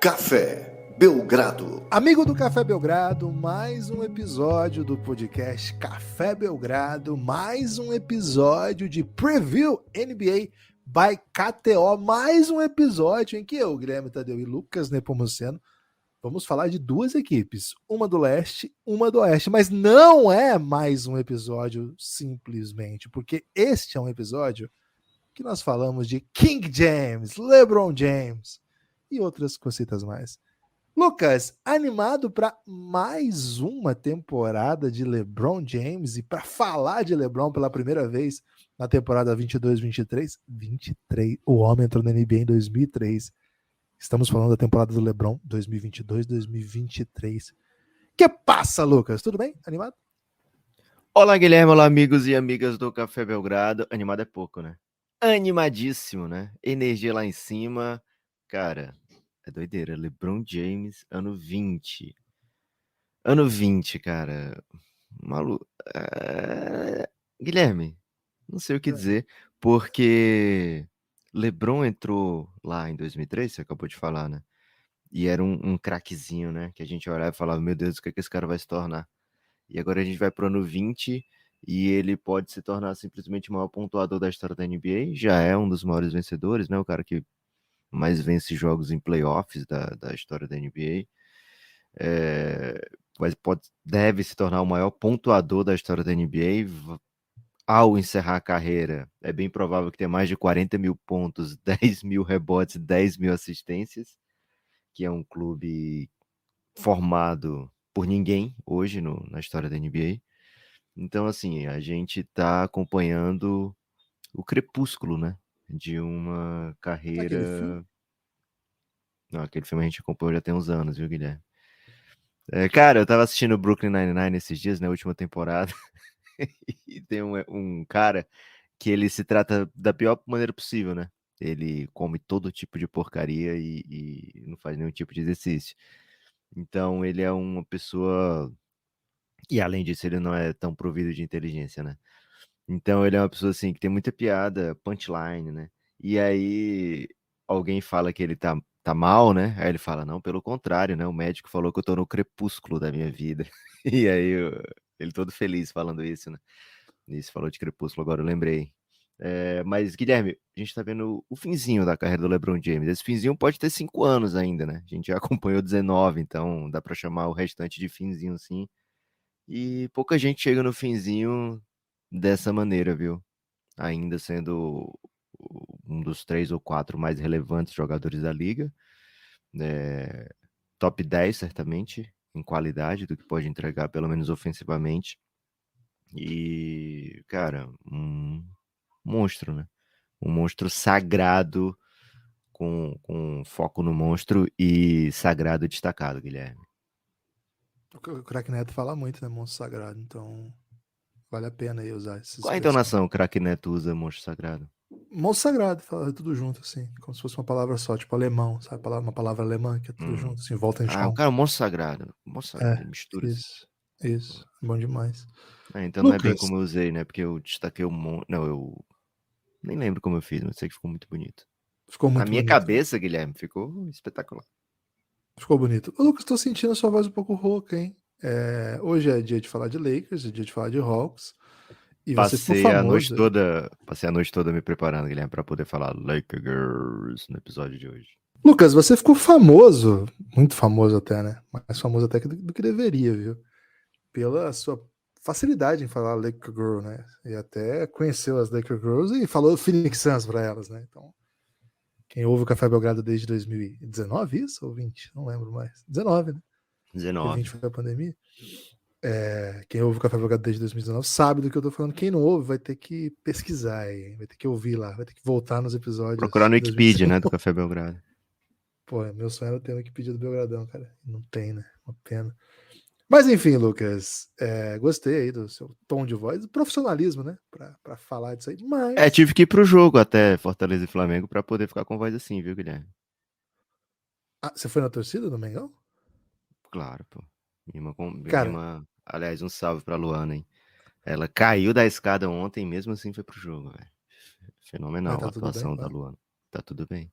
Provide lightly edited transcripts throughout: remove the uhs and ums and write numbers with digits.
Café Belgrado. Amigo do Café Belgrado, mais um episódio do podcast Café Belgrado, mais um episódio de Preview NBA by KTO, mais um episódio em que eu, Guilherme Tadeu e Lucas Nepomuceno vamos falar de duas equipes, uma do leste, uma do oeste, mas não é mais um episódio simplesmente, porque este é um episódio que nós falamos de King James, LeBron James e outras cositas mais. Lucas, animado para mais uma temporada de LeBron James e para falar de LeBron pela primeira vez na temporada 22-23? 23, o homem entrou na NBA em 2003. Estamos falando da temporada do LeBron 2022-2023. Que passa, Lucas? Tudo bem? Animado? Olá, Guilherme. Olá, amigos e amigas do Café Belgrado. Animado é pouco, né? Animadíssimo, né? Energia lá em cima. Cara, é doideira. LeBron James, ano 20. Ano 20, cara. Guilherme, não sei o que dizer, porque LeBron entrou lá em 2003, você acabou de falar, né? E era um craquezinho, né? Que a gente olhava e falava, meu Deus, o que é que esse cara vai se tornar? E agora a gente vai pro ano 20 e ele pode se tornar simplesmente o maior pontuador da história da NBA. Já é um dos maiores vencedores, né? O cara que mais vence jogos em playoffs da história da NBA. Deve se tornar o maior pontuador da história da NBA. Ao encerrar a carreira, é bem provável que tenha mais de 40 mil pontos, 10 mil rebotes, 10 mil assistências, que é um clube formado por ninguém hoje na história da NBA. Então, assim, a gente tá acompanhando o crepúsculo, né? De uma carreira. Aquele filme? Não, aquele filme a gente acompanhou já tem uns anos, viu, Guilherme? Cara, eu tava assistindo o Brooklyn Nine-Nine esses dias, na última temporada, e tem um cara que ele se trata da pior maneira possível, né? Ele come todo tipo de porcaria e não faz nenhum tipo de exercício. Então, ele é uma pessoa. E além disso, ele não é tão provido de inteligência, né? Então ele é uma pessoa assim que tem muita piada, punchline, né? E aí alguém fala que ele tá mal, né? Aí ele fala, não, pelo contrário, né? O médico falou que eu tô no crepúsculo da minha vida. E aí ele todo feliz falando isso, né? Isso, falou de crepúsculo, agora eu lembrei. Mas, Guilherme, a gente tá vendo o finzinho da carreira do LeBron James. Esse finzinho pode ter 5 anos ainda, né? A gente já acompanhou 19, então dá pra chamar o restante de finzinho, sim. E pouca gente chega no finzinho dessa maneira, viu? Ainda sendo um dos 3 ou 4 mais relevantes jogadores da liga. É, top 10, certamente, em qualidade, do que pode entregar, pelo menos ofensivamente. E, cara, um monstro, né? Um monstro sagrado, com foco no monstro e sagrado destacado, Guilherme. O Crack Neto fala muito, né? Monstro Sagrado, então vale a pena aí usar essa Qual a expressão. entonação o craque Neto usa monstro sagrado? Monstro Sagrado, fala tudo junto, assim, como se fosse uma palavra só, tipo alemão, sabe? Uma palavra alemã que é tudo junto, assim, volta em O chão. cara é um monstro sagrado. Monstro sagrado, É, ele mistura assim. isso, bom demais. Então não é bem Lucas, como eu usei, né? Porque eu destaquei um monte. Não, eu nem lembro como eu fiz, mas sei que ficou muito bonito. ficou Na muito minha bonito. cabeça, Guilherme, ficou espetacular. Ficou bonito. Ô, Lucas, tô sentindo a sua voz um pouco rouca, hein? Hoje é dia de falar de Lakers, é dia de falar de Hawks. E você ficou famoso. Passei a noite toda me preparando, Guilherme, para poder falar Lakers no episódio de hoje. Lucas, você ficou famoso, muito famoso até, né? Mais famoso até do que deveria, viu? Pela sua facilidade em falar Laker Girl, né? E até conheceu as Laker Girls e falou Phoenix Suns pra elas, né? Então, quem ouve o Café Belgrado desde 2019, isso? Ou 20? Não lembro mais. 19, né? Porque 20 19. foi a pandemia. Quem ouve o Café Belgrado desde 2019 sabe do que eu tô falando. Quem não ouve vai ter que pesquisar aí, vai ter que ouvir lá, vai ter que voltar nos Procurar episódios no de Wikipedia, 2019. né, do Café Belgrado. Pô, meu sonho era ter um Wikipedia do Belgradão, cara. Não tem, né? Uma pena. Mas enfim, Lucas, gostei aí do seu tom de voz, do profissionalismo, né? Pra falar disso aí. Mas. Tive que ir pro jogo até Fortaleza e Flamengo para poder ficar com voz assim, viu, Guilherme? Você foi na torcida do Mengão? Claro, pô. Minha Cara, irmã, aliás, um salve pra Luana, hein? Ela caiu da escada ontem, mesmo assim foi pro jogo, velho. mas Fenomenal tá a tudo bem atuação com da ela? Luana. Tá tudo bem.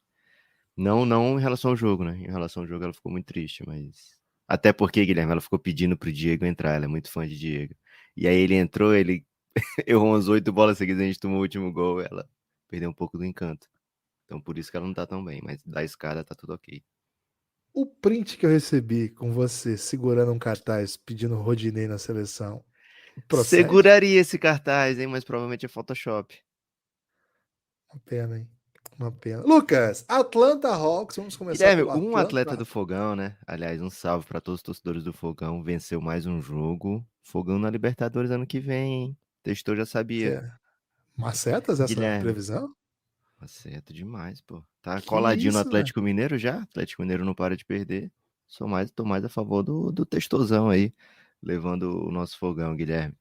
Não em relação ao jogo, né? Em relação ao jogo ela ficou muito triste, mas. Até porque, Guilherme, ela ficou pedindo pro Diego entrar, ela é muito fã de Diego. E aí ele entrou, ele errou umas 8 bolas seguidas, a gente tomou o último gol, ela perdeu um pouco do encanto. Então por isso que ela não tá tão bem, mas da escada tá tudo ok. O print que eu recebi com você segurando um cartaz pedindo Rodinei na seleção, procede? Seguraria esse cartaz, hein? Mas provavelmente é Photoshop. Uma pena, hein? Uma pena. Lucas, Atlanta Hawks, vamos começar Guilherme, pelo um atleta do Atlanta. Fogão, né? Aliás, um salve para todos os torcedores do Fogão. Venceu mais um jogo. Fogão na Libertadores ano que vem, hein? Testou, já sabia. Macetas essa Guilherme, previsão? acerto demais, pô. Tá Que coladinho no isso, velho? Atlético Mineiro já? Atlético Mineiro não para de perder. Tô mais a favor do Testozão aí, levando o nosso Fogão, Guilherme.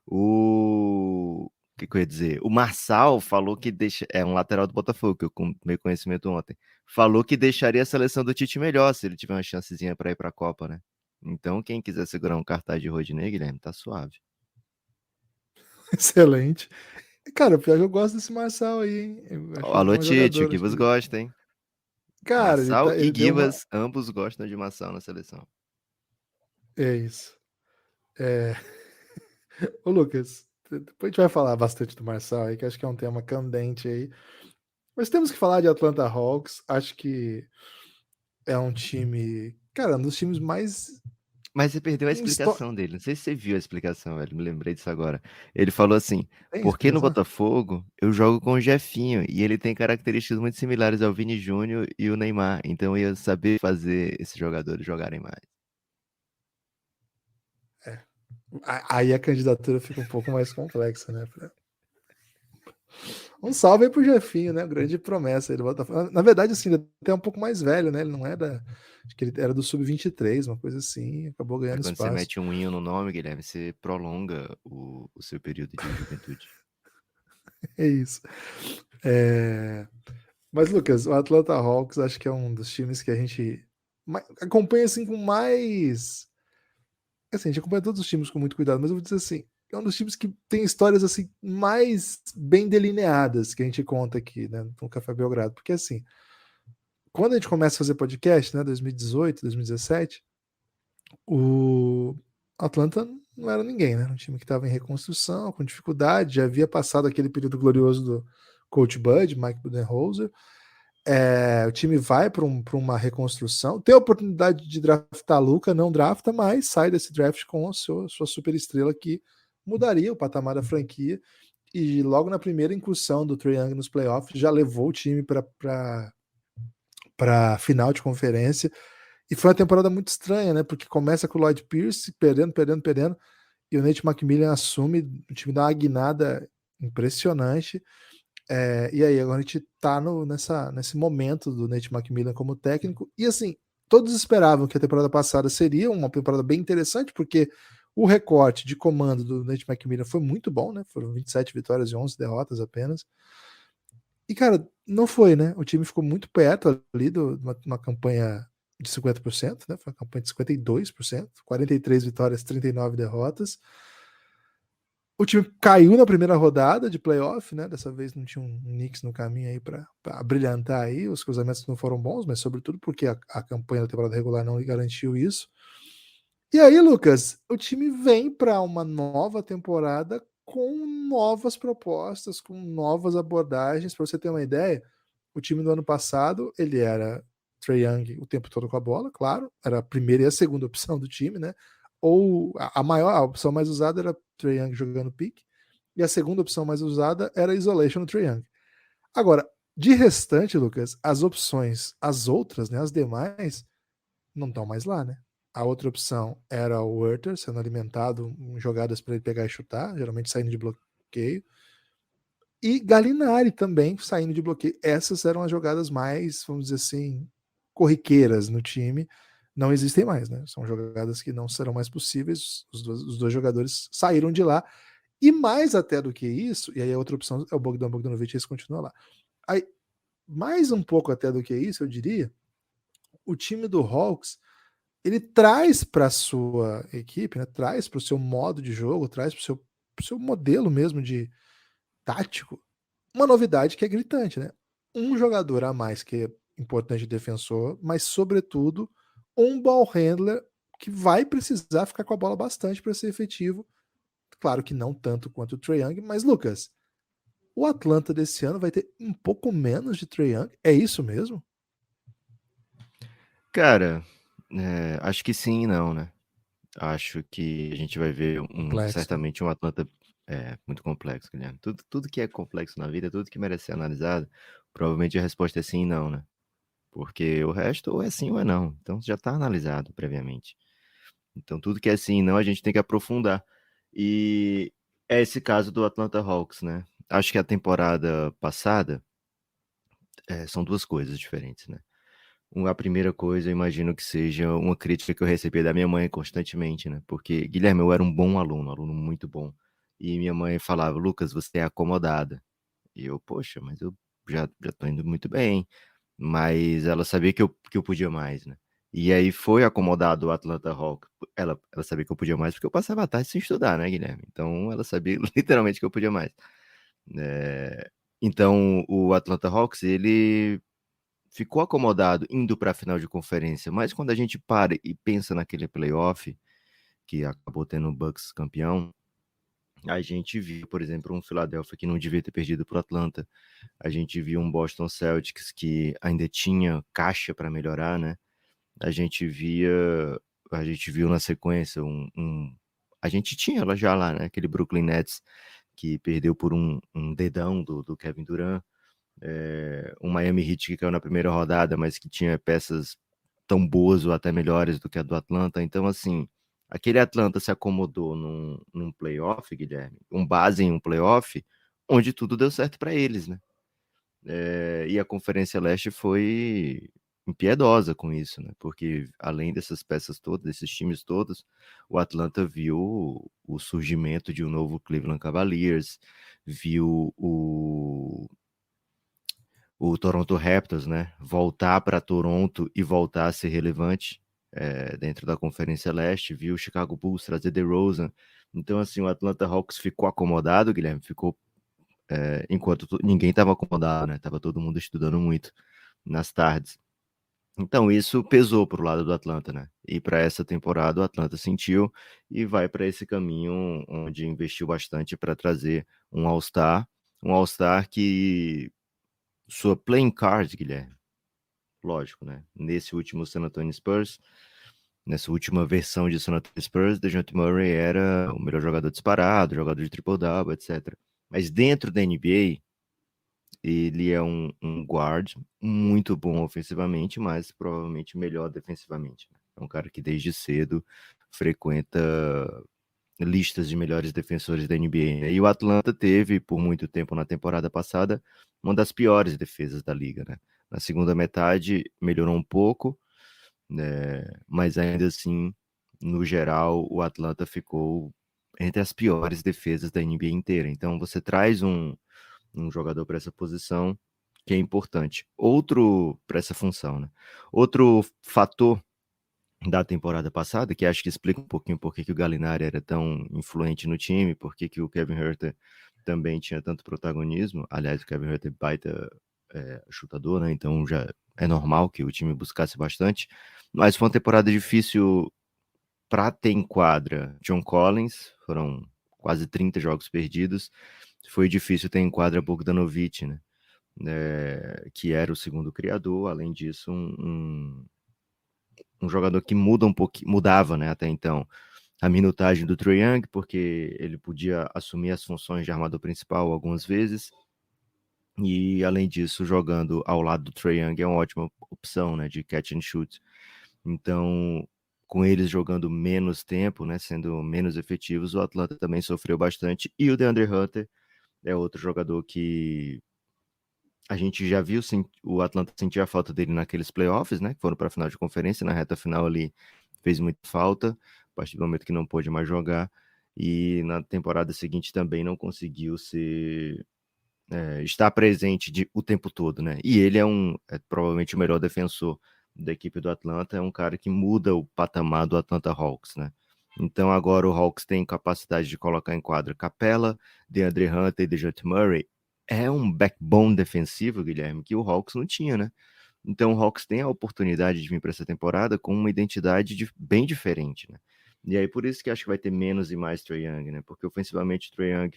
O que eu ia dizer? O Marçal falou que deixa. É um lateral do Botafogo, que eu tomei conhecimento ontem. Falou que deixaria a seleção do Tite melhor se ele tiver uma chancezinha pra ir pra Copa, né? Então, quem quiser segurar um cartaz de Rodinei, Guilherme, tá suave. Excelente. Cara, pior que eu gosto desse Marçal aí, hein? Eu acho um Alô, bom Tite, o jogador. Gibas gosta, hein? Cara, Marçal e ele deu uma. Gibas, ambos gostam de Marçal na seleção. É isso. É... Ô, Lucas, depois a gente vai falar bastante do Marçal aí, que acho que é um tema candente aí. Mas temos que falar de Atlanta Hawks. Acho que é um time, cara, um dos times mais. Mas você perdeu a explicação dele. Não sei se você viu a explicação, velho. Me lembrei disso agora. Ele falou assim: Tem porque no explicação? Botafogo eu jogo com o Jefinho e ele tem características muito similares ao Vini Júnior e o Neymar. Então eu ia saber fazer esses jogadores jogarem mais. É. Aí a candidatura fica um pouco mais complexa, né? Um salve aí pro Jefinho, né? Grande promessa aí do Botafogo. Na verdade, assim, ele é até um pouco mais velho, né? Ele não era. Acho que ele era do Sub-23, uma coisa assim, acabou Aí ganhando quando você espaço. mete um inho no nome, Guilherme, você prolonga o seu período de juventude. É isso. É... Mas, Lucas, o Atlanta Hawks acho que é um dos times que a gente acompanha assim com mais. Assim, a gente acompanha todos os times com muito cuidado, mas eu vou dizer assim, é um dos times que tem histórias assim mais bem delineadas que a gente conta aqui, né, no Café Belgrado, porque assim, quando a gente começa a fazer podcast, né, 2018, 2017, o Atlanta não era ninguém, né, um time que estava em reconstrução, com dificuldade, já havia passado aquele período glorioso do Coach Bud, Mike Budenholzer. O time vai para uma reconstrução, tem a oportunidade de draftar Luca, não drafta, mas sai desse draft com a sua super estrela que mudaria o patamar da franquia. E logo na primeira incursão do Trae Young nos playoffs, já levou o time para final de conferência. E foi uma temporada muito estranha, né? Porque começa com o Lloyd Pierce perdendo, perdendo, perdendo, e o Nate McMillan assume, o time dá uma guinada impressionante. E aí, agora a gente tá nesse momento do Nate McMillan como técnico. E assim, todos esperavam que a temporada passada seria uma temporada bem interessante, porque o recorte de comando do Nate McMillan foi muito bom, né? Foram 27 vitórias e 11 derrotas apenas. E, cara, não foi, né? O time ficou muito perto ali de uma campanha de 50%, né? Foi uma campanha de 52%, 43 vitórias, 39 derrotas. O time caiu na primeira rodada de playoff, né? Dessa vez não tinha um Knicks no caminho aí para brilhantar aí. Os cruzamentos não foram bons, mas sobretudo porque a campanha da temporada regular não garantiu isso. E aí, Lucas, o time vem para uma nova temporada com novas propostas, com novas abordagens. Para você ter uma ideia, o time do ano passado ele era Trae Young o tempo todo com a bola, claro, era a primeira e a segunda opção do time, né? Ou a opção mais usada era Trae Young jogando pick, e a segunda opção mais usada era isolation no Trae Young. Agora, de restante, Lucas, as opções, as outras, né, as demais, não estão mais lá, né? A outra opção era o Werther sendo alimentado em jogadas para ele pegar e chutar, geralmente saindo de bloqueio. E Gallinari também saindo de bloqueio. Essas eram as jogadas mais, vamos dizer assim, corriqueiras no time. Não existem mais, né? São jogadas que não serão mais possíveis. Os dois jogadores saíram de lá. E mais até do que isso, e aí a outra opção é o Bogdan Bogdanovic, esse continua lá. Aí, mais um pouco até do que isso, eu diria, o time do Hawks ele traz para a sua equipe, né, traz para o seu modo de jogo, traz para o seu modelo mesmo de tático, uma novidade que é gritante, né? Um jogador a mais que importante defensor, mas, sobretudo, um ball handler que vai precisar ficar com a bola bastante para ser efetivo. Claro que não tanto quanto o Trae Young, mas, Lucas, o Atlanta desse ano vai ter um pouco menos de Trae Young? É isso mesmo? Cara, acho que sim e não, né? Acho que a gente vai ver Complexo. certamente um Atlanta muito complexo, Guilherme. Tudo que é complexo na vida, tudo que merece ser analisado, provavelmente a resposta é sim e não, né? Porque o resto ou é sim ou é não. Então já está analisado previamente. Então tudo que é sim e não a gente tem que aprofundar. E é esse caso do Atlanta Hawks, né? Acho que a temporada passada são duas coisas diferentes, né? A primeira coisa, eu imagino que seja uma crítica que eu recebia da minha mãe constantemente, né? Porque, Guilherme, eu era um bom aluno, aluno muito bom. E minha mãe falava, Lucas, você é acomodada. E eu, poxa, mas eu já tô indo muito bem. Mas ela sabia que eu podia mais, né? E aí foi acomodado o Atlanta Hawks. Ela sabia que eu podia mais porque eu passava a tarde sem estudar, né, Guilherme? Então ela sabia literalmente que eu podia mais. É, Então o Atlanta Hawks, ele ficou acomodado indo para a final de conferência, mas quando a gente para e pensa naquele playoff, que acabou tendo o Bucks campeão, a gente viu, por exemplo, um Philadelphia que não devia ter perdido para o Atlanta. A gente viu um Boston Celtics que ainda tinha caixa para melhorar, né? A gente via, a gente viu na sequência a gente tinha ela já lá, né? Aquele Brooklyn Nets que perdeu por um dedão do Kevin Durant. Um Miami Heat que caiu na primeira rodada, mas que tinha peças tão boas ou até melhores do que a do Atlanta. Então, assim, aquele Atlanta se acomodou num playoff, Guilherme, base em um playoff, onde tudo deu certo para eles, né? E a Conferência Leste foi impiedosa com isso, né? Porque além dessas peças todas, desses times todos, o Atlanta viu o surgimento de um novo Cleveland Cavaliers, viu o Toronto Raptors, né, voltar para Toronto e voltar a ser relevante dentro da Conferência Leste, viu o Chicago Bulls trazer DeRozan. Então, assim, o Atlanta Hawks ficou acomodado, Guilherme, ficou enquanto ninguém estava acomodado, né? Tava todo mundo estudando muito nas tardes. Então, isso pesou para o lado do Atlanta, né? E para essa temporada, o Atlanta sentiu e vai para esse caminho onde investiu bastante para trazer um All-Star que sua playing card, Guilherme, lógico, né? Nesse último San Antonio Spurs, nessa última versão de San Antonio Spurs, DeJounte Murray era o melhor jogador disparado, jogador de triple-double, etc. Mas dentro da NBA, ele é um guard muito bom ofensivamente, mas provavelmente melhor defensivamente, né? É um cara que desde cedo frequenta listas de melhores defensores da NBA, né? E o Atlanta teve, por muito tempo na temporada passada, uma das piores defesas da liga, né? Na segunda metade melhorou um pouco, né? Mas ainda assim, no geral, o Atlanta ficou entre as piores defesas da NBA inteira. Então você traz um jogador para essa posição que é importante. Outro para essa função, né? Outro fator da temporada passada, que acho que explica um pouquinho por que o Gallinari era tão influente no time, por que o Kevin Huerter também tinha tanto protagonismo. Aliás, o Kevin Huerter é baita chutador, né? Então já é normal que o time buscasse bastante. Mas foi uma temporada difícil para ter em quadra John Collins, foram quase 30 jogos perdidos. Foi difícil ter em quadra Bogdanovic, né? Que era o segundo criador, além disso, um jogador que mudava, né, até então, a minutagem do Trae Young, porque ele podia assumir as funções de armador principal algumas vezes, e além disso, jogando ao lado do Trae Young é uma ótima opção, né, de catch and shoot. Então, com eles jogando menos tempo, né, sendo menos efetivos, o Atlanta também sofreu bastante, e o DeAndre Hunter é outro jogador que a gente já viu o Atlanta sentir a falta dele naqueles playoffs, né? Que foram para a final de conferência, na reta final ali fez muita falta, a partir do momento que não pôde mais jogar. E na temporada seguinte também não conseguiu estar presente o tempo todo, né? E ele é provavelmente o melhor defensor da equipe do Atlanta, é um cara que muda o patamar do Atlanta Hawks, né? Então agora o Hawks tem capacidade de colocar em quadra Capela, DeAndre Hunter e DeJounte Murray. É um backbone defensivo, Guilherme, que o Hawks não tinha, né? Então o Hawks tem a oportunidade de vir para essa temporada com uma identidade bem diferente, né? E aí por isso que acho que vai ter menos e mais Trae Young, né? Porque ofensivamente o Trae Young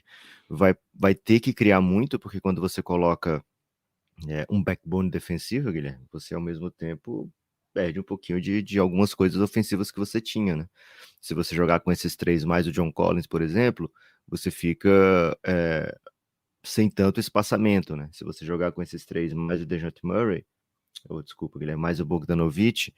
vai ter que criar muito, porque quando você coloca um backbone defensivo, Guilherme, você ao mesmo tempo perde um pouquinho de algumas coisas ofensivas que você tinha, né? Se você jogar com esses três mais o John Collins, por exemplo, você fica sem tanto espaçamento, né? Se você jogar com esses três mais o DeJounte Murray, ou desculpa, Guilherme, mais o Bogdanovic,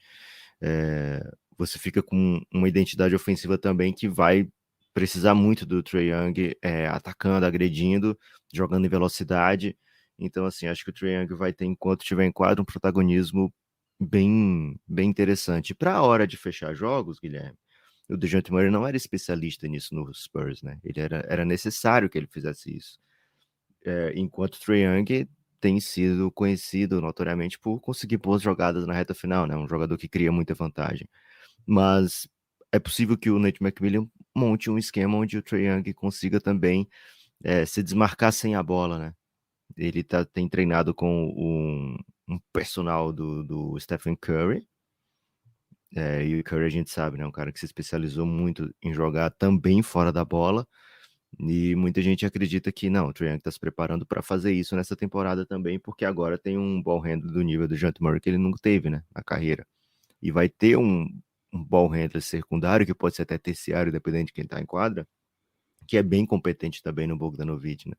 você fica com uma identidade ofensiva também que vai precisar muito do Trae Young atacando, agredindo, jogando em velocidade. Então, assim, acho que o Trae Young vai ter, enquanto tiver em quadro, um protagonismo bem interessante. Para a hora de fechar jogos, Guilherme, o DeJounte Murray não era especialista nisso no Spurs, né? Ele era necessário que ele fizesse isso. Enquanto o Trae Young tem sido conhecido notoriamente por conseguir boas jogadas na reta final, né? Um jogador que cria muita vantagem. Mas é possível que o Nate McMillan monte um esquema onde o Trae Young consiga também se desmarcar sem a bola, né? Ele tem treinado com um personal do Stephen Curry, e o Curry a gente sabe, né? Um cara que se especializou muito em jogar também fora da bola. E muita gente acredita que não, o Trae Young está se preparando para fazer isso nessa temporada também, porque agora tem um ball handler do nível do DeJounte Murray que ele nunca teve, né, na carreira. E vai ter um ball handler secundário, que pode ser até terciário, dependendo de quem está em quadra, que é bem competente também no Bogdanovic, né?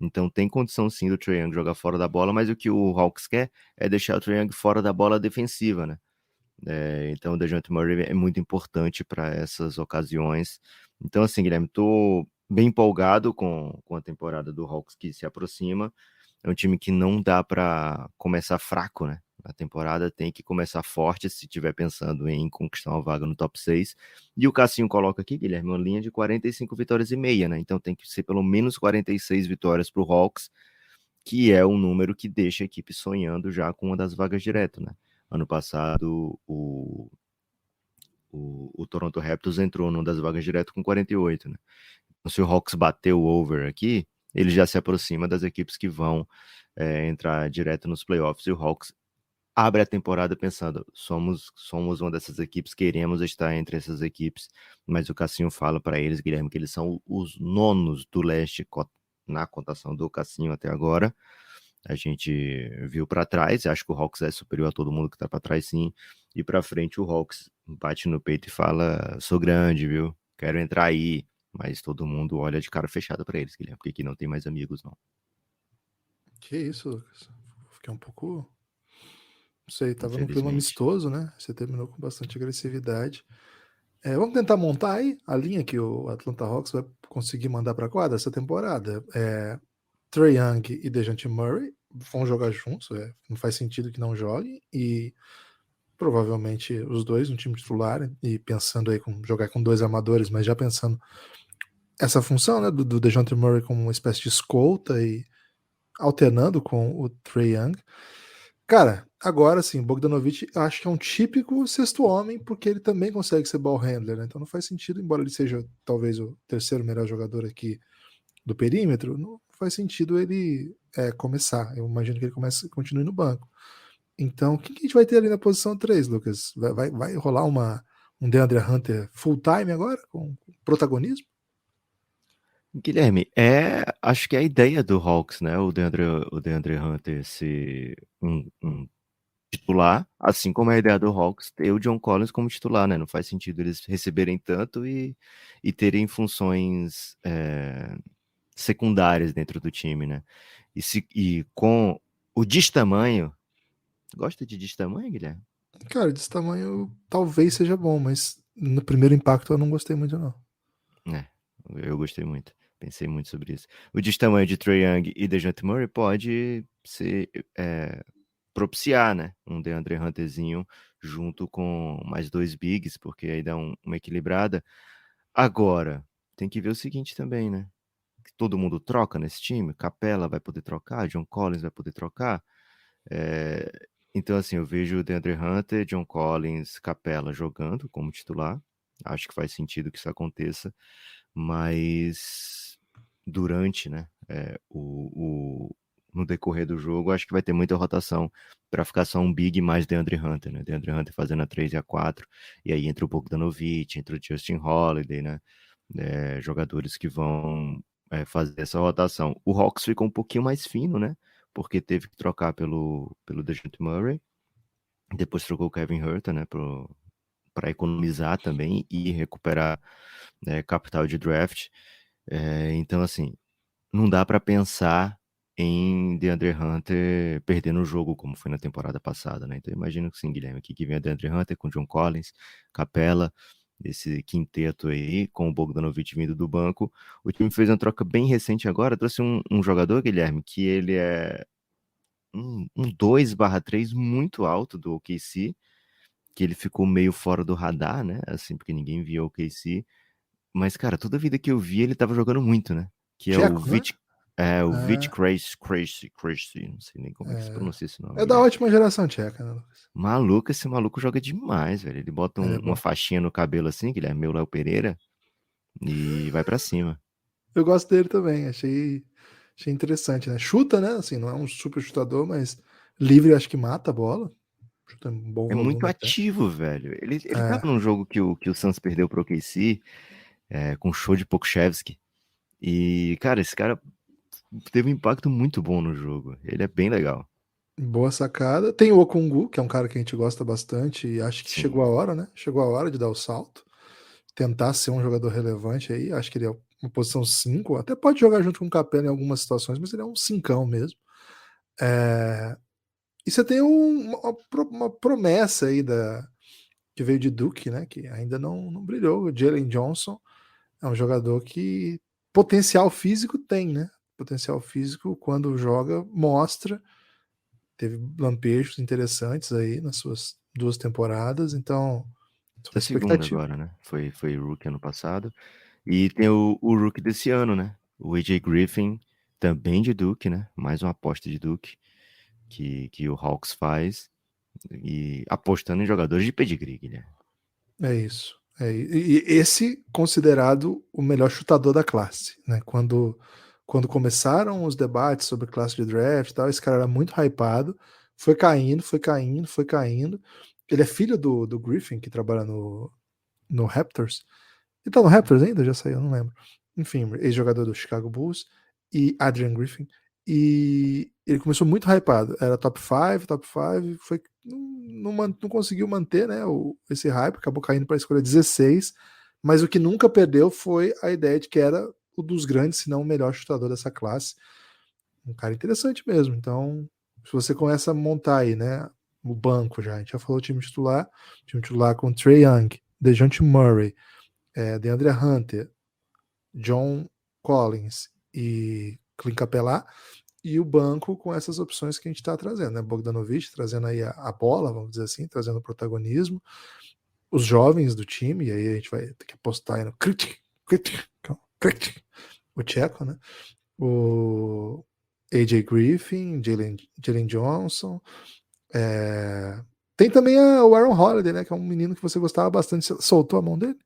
Então tem condição sim do Trae Young jogar fora da bola, mas o que o Hawks quer é deixar o Trae Young fora da bola defensiva, né? Então o DeJounte Murray é muito importante para essas ocasiões. Então, assim, Guilherme, estou bem empolgado com a temporada do Hawks que se aproxima. É um time que não dá para começar fraco, né? A temporada tem que começar forte se estiver pensando em conquistar uma vaga no top 6. E o Cassinho coloca aqui, Guilherme, uma linha de 45 vitórias e meia, né? Então tem que ser pelo menos 46 vitórias para o Hawks, que é um número que deixa a equipe sonhando já com uma das vagas direto, né? Ano passado, o Toronto Raptors entrou numa das vagas direto com 48, né? Então, se o Hawks bater o over aqui, ele já se aproxima das equipes que vão entrar direto nos playoffs. E o Hawks abre a temporada pensando, somos uma dessas equipes, queremos estar entre essas equipes, mas o Cassinho fala para eles, Guilherme, que eles são os nonos do leste na cotação do Cassinho até agora. A gente viu para trás, acho que o Hawks é superior a todo mundo que tá para trás, sim. E para frente o Hawks bate no peito e fala: sou grande, viu? Quero entrar aí. Mas todo mundo olha de cara fechada para eles, Guilherme, porque aqui não tem mais amigos, não. Que isso, Lucas? Fiquei um pouco. Não sei, tava num clima Infelizmente. amistoso, né? Você terminou com bastante agressividade. Vamos tentar montar aí a linha que o Atlanta Hawks vai conseguir mandar para quadra essa temporada. Trae Young e DeJounte Murray vão jogar juntos, não faz sentido que não joguem, e provavelmente os dois no time titular, e pensando aí com jogar com dois armadores, mas já pensando essa função, né, do DeJounte Murray como uma espécie de escolta e alternando com o Trae Young. Cara, agora sim, Bogdanovic acho que é um típico sexto homem, porque ele também consegue ser ball handler, né? Então não faz sentido, embora ele seja talvez o terceiro melhor jogador aqui do perímetro, não faz sentido ele começar. Eu imagino que ele continue no banco. Então, quem que a gente vai ter ali na posição 3, Lucas? Vai rolar um DeAndre Hunter full time agora, com protagonismo? Guilherme, acho que é a ideia do Hawks, né? O DeAndre Hunter ser um titular, assim como é a ideia do Hawks ter o John Collins como titular, né? Não faz sentido eles receberem tanto e terem funções secundárias dentro do time, né? E com o destamanho, gosta de destamanho, Guilherme? Cara, desse tamanho talvez seja bom, mas no primeiro impacto eu não gostei muito, não. É, eu gostei muito. Pensei muito sobre isso. O destamanho de Trae Young e DeJounte Murray pode ser propiciar, né? Um DeAndre Hunterzinho junto com mais dois bigs, porque aí dá uma equilibrada. Agora, tem que ver o seguinte também, né? Que todo mundo troca nesse time. Capela vai poder trocar, John Collins vai poder trocar. Então, assim, eu vejo o DeAndre Hunter, John Collins, Capela jogando como titular. Acho que faz sentido que isso aconteça, mas durante, né, no decorrer do jogo, acho que vai ter muita rotação para ficar só um big mais DeAndre Hunter, né? DeAndre Hunter fazendo a 3 e a 4, e aí entra o Bogdanovic, entra o Justin Holiday, né? Jogadores que vão fazer essa rotação. O Hawks ficou um pouquinho mais fino, né? Porque teve que trocar pelo DeJounte Murray, depois trocou o Kevin Huerter, né? Para economizar também e recuperar capital de draft. Então, assim, não dá para pensar em DeAndre Hunter perdendo o jogo, como foi na temporada passada, né? Então, imagino que sim, Guilherme, aqui que vem a DeAndre Hunter com John Collins, Capela, esse quinteto aí, com o Bogdanovic vindo do banco. O time fez uma troca bem recente agora, trouxe um jogador, Guilherme, que ele é um 2/3 muito alto do OKC, que ele ficou meio fora do radar, né? Assim, porque ninguém via o OKC. Mas, cara, toda vida que eu vi, ele tava jogando muito, né? Que é o Tcheco, né? Vit. É, o Vit É, Crazy. Não sei nem como é que se pronuncia esse nome, é da Guilherme. ótima geração tcheca, né, Lucas? Maluco, esse maluco joga demais, velho. Ele bota Ele é uma bom. faixinha no cabelo assim, Guilherme, meu Léo Pereira, e vai pra cima. Eu gosto dele também, achei interessante, né? Chuta, né? Assim, não é um super chutador, mas livre acho que mata a bola. Chuta um bom É muito volume até. ativo, velho. Ele tava É, num jogo que o Suns perdeu pro OKC, com show de Pokusevski. E, cara, esse cara teve um impacto muito bom no jogo. Ele é bem legal. boa sacada. Tem o Okungu, que é um cara que a gente gosta bastante e acho que chegou a Sim. hora, né? Chegou a hora de dar o salto. Tentar ser um jogador relevante aí. Acho que ele é uma posição 5. Até pode jogar junto com o Capela em algumas situações, mas ele é um cincão mesmo. É, e você tem uma promessa aí que veio de Duke, né? Que ainda não brilhou. O Jalen Johnson é um jogador que potencial físico tem, né? Potencial físico, quando joga, mostra. Teve lampejos interessantes aí nas suas 2 temporadas, então, sua Da segunda expectativa. agora, né? Foi Rookie ano passado. E tem o Rookie desse ano, né? O AJ Griffin, também de Duke, né? Mais uma aposta de Duke que o Hawks faz. E apostando em jogadores de pedigree, Guilherme. É isso. E esse considerado o melhor chutador da classe, né? Quando começaram os debates sobre classe de draft e tal, esse cara era muito hypado, foi caindo, foi caindo, foi caindo. Ele é filho do Griffin, que trabalha no Raptors. Ele tá no Raptors ainda? Já saiu, não lembro. Enfim, ex-jogador do Chicago Bulls e Adrian Griffin. E ele começou muito hypado. Era top 5, foi, não conseguiu manter, né, esse hype, acabou caindo para a escolha 16. Mas o que nunca perdeu foi a ideia de que era o dos grandes, se não o melhor chutador dessa classe. Um cara interessante mesmo. Então, se você começa a montar aí, né, o banco já, a gente já falou time titular com Trae Young, DeJounte Murray, DeAndre Hunter, John Collins e Clint Capela, e o banco com essas opções que a gente está trazendo, né? Bogdanovic trazendo aí a bola, vamos dizer assim, trazendo o protagonismo, os jovens do time, e aí a gente vai ter que apostar aí no o Tcheco, né? O AJ Griffin, Jalen Johnson. Tem também o Aaron Holiday, né? Que é um menino que você gostava bastante. Você soltou a mão dele?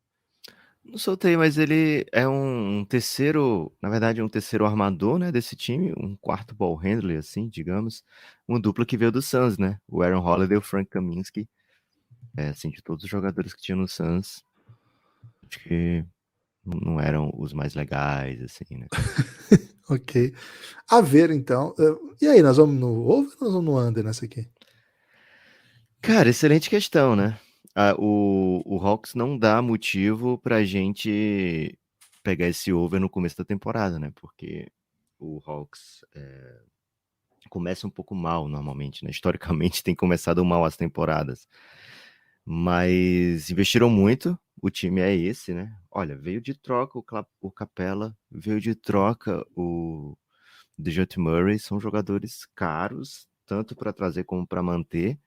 Não soltei, mas ele é um terceiro, na verdade, um terceiro armador, né, desse time, um quarto ball handler, assim, digamos. Uma dupla que veio do Suns, né? O Aaron Holiday e o Frank Kaminsky. Assim, de todos os jogadores que tinha no Suns, acho que não eram os mais legais, assim, né? Ok. A ver, então. E aí, nós vamos no over ou nós vamos no under nessa aqui? Cara, excelente questão, né? O Hawks não dá motivo pra gente pegar esse over no começo da temporada, né? Porque o Hawks começa um pouco mal normalmente, né? Historicamente tem começado mal as temporadas. Mas investiram muito, o time é esse, né? Olha, veio de troca o Capela, veio de troca o DeJounte Murray, são jogadores caros, tanto para trazer como para manter.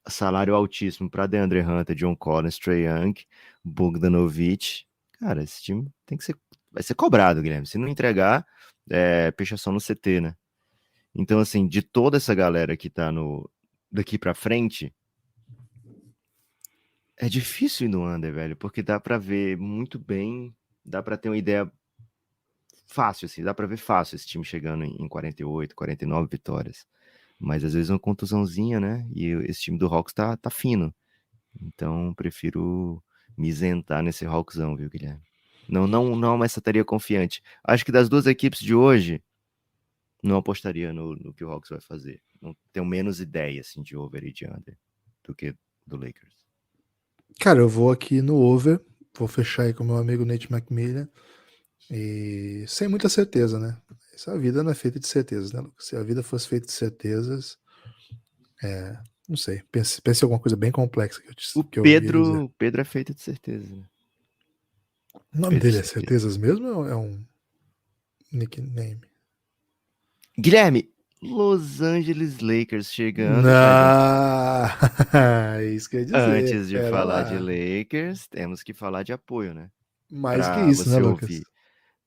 Salário altíssimo para DeAndre Hunter, John Collins, Trae Young, Bogdanovic. Cara, esse time vai ser cobrado, Guilherme. Se não entregar, pichação no CT, né? Então, assim, de toda essa galera que tá daqui para frente, é difícil ir no under, velho, porque dá para ver muito bem, dá para ter uma ideia fácil, assim, dá pra ver fácil esse time chegando em 48, 49 vitórias. Mas às vezes uma contusãozinha, né? E esse time do Hawks tá fino. Então, prefiro me isentar nesse Hawksão, viu, Guilherme? Não, mas estaria confiante. Acho que das duas equipes de hoje, não apostaria no que o Hawks vai fazer. Não tenho menos ideia, assim, de over e de under do que do Lakers. Cara, eu vou aqui no over, vou fechar aí com o meu amigo Nate McMillan, e sem muita certeza, né? Essa vida não é feita de certezas, né, Lucas? Se a vida fosse feita de certezas, não sei, pense em alguma coisa bem complexa que eu ouvi ele dizer. Pedro é feito de certeza, né? O nome Pedro dele é certeza. Certezas mesmo ou é um nickname? Guilherme, Los Angeles Lakers chegando, mas Não, é isso que eu ia dizer. antes de Pera falar de lá. Lakers, temos que falar de apoio, né? Mais que Para isso, né, você Lucas? ouvir.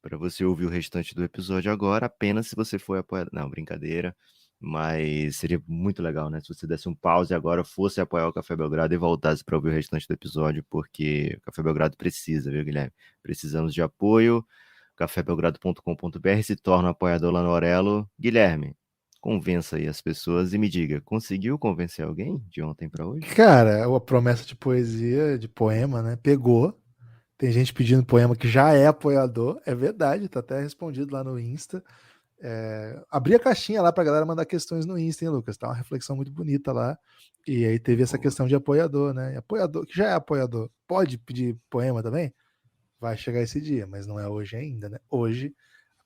Para você ouvir o restante do episódio agora, apenas se você for apoiador. Não, brincadeira. Mas seria muito legal, né? Se você desse um pause agora, fosse apoiar o Café Belgrado e voltasse para ouvir o restante do episódio, porque o Café Belgrado precisa, viu, Guilherme? Precisamos de apoio. cafébelgrado.com.br se torna um apoiador lá no Orelo. Guilherme, convença aí as pessoas e me diga, conseguiu convencer alguém de ontem para hoje? Cara, a promessa de poesia, de poema, né? Pegou. Tem gente pedindo poema que já é apoiador. É verdade, tá até respondido lá no Insta. Abri a caixinha lá pra galera mandar questões no Insta, hein, Lucas? Tá uma reflexão muito bonita lá. E aí teve essa Boa. questão de apoiador, né? E apoiador, que já é apoiador, pode pedir poema também? Vai chegar esse dia, mas não é hoje ainda, né? Hoje,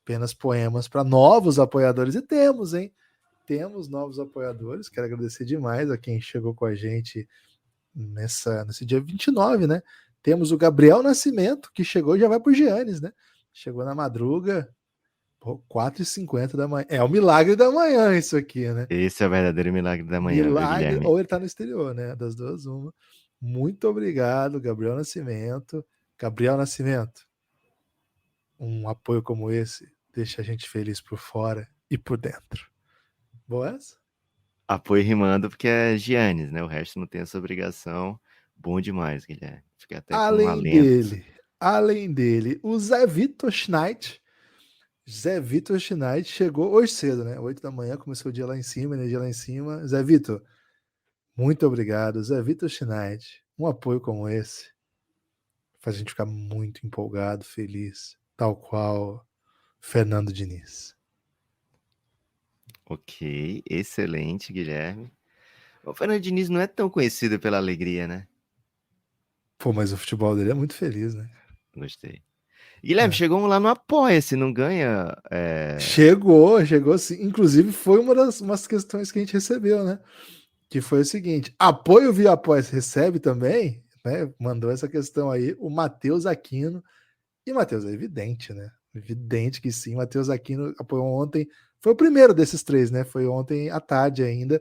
apenas poemas para novos apoiadores. E temos, hein? Temos novos apoiadores. Quero agradecer demais a quem chegou com a gente nesse dia 29, né? Temos o Gabriel Nascimento, que chegou e já vai pro Giannis, né? Chegou na madruga, 4h50 da manhã. É o milagre da manhã isso aqui, né? Esse é o verdadeiro milagre da manhã, viu, Milagre, Guilherme? ou ele tá no exterior, né? Das duas, uma. Muito obrigado, Gabriel Nascimento. Gabriel Nascimento, um apoio como esse deixa a gente feliz por fora e por dentro. Boa essa? Apoio rimando porque é Giannis, né? O resto não tem essa obrigação. Bom demais, Guilherme. Fiquei até com um Além alento. dele, além dele, o Zé Vitor Schneid. Zé Vitor Schneid chegou hoje cedo, né? 8 da manhã, começou o dia lá em cima, energia lá em cima. Zé Vitor, muito obrigado. Zé Vitor Schneid, um apoio como esse faz a gente ficar muito empolgado, feliz, tal qual Fernando Diniz. Ok, excelente, Guilherme. O Fernando Diniz não é tão conhecido pela alegria, né? Pô, mas o futebol dele é muito feliz, né? Gostei. Guilherme, É. chegou lá no Apoia-se, não ganha. Chegou sim. Inclusive, foi umas questões que a gente recebeu, né? Que foi o seguinte: apoio via apoia recebe também, né? Mandou essa questão aí o Matheus Aquino. E Matheus, é evidente, né? Evidente que sim. Matheus Aquino apoiou ontem. Foi o primeiro desses três, né? Foi ontem à tarde ainda.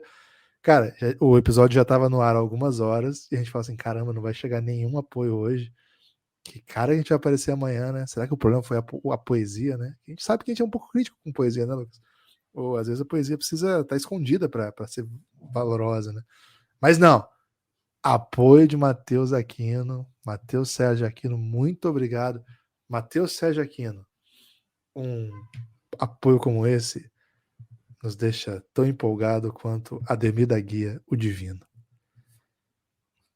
Cara, o episódio já estava no ar há algumas horas e a gente fala assim: caramba, não vai chegar nenhum apoio hoje. Que cara a gente vai aparecer amanhã, né? Será que o problema foi a poesia, né? A gente sabe que a gente é um pouco crítico com poesia, né, Lucas? Ou às vezes a poesia precisa estar escondida para ser valorosa, né? Mas não. Apoio de Matheus Aquino, Matheus Sérgio Aquino, muito obrigado. Matheus Sérgio Aquino, um apoio como esse nos deixa tão empolgado quanto Ademir da Guia, o Divino.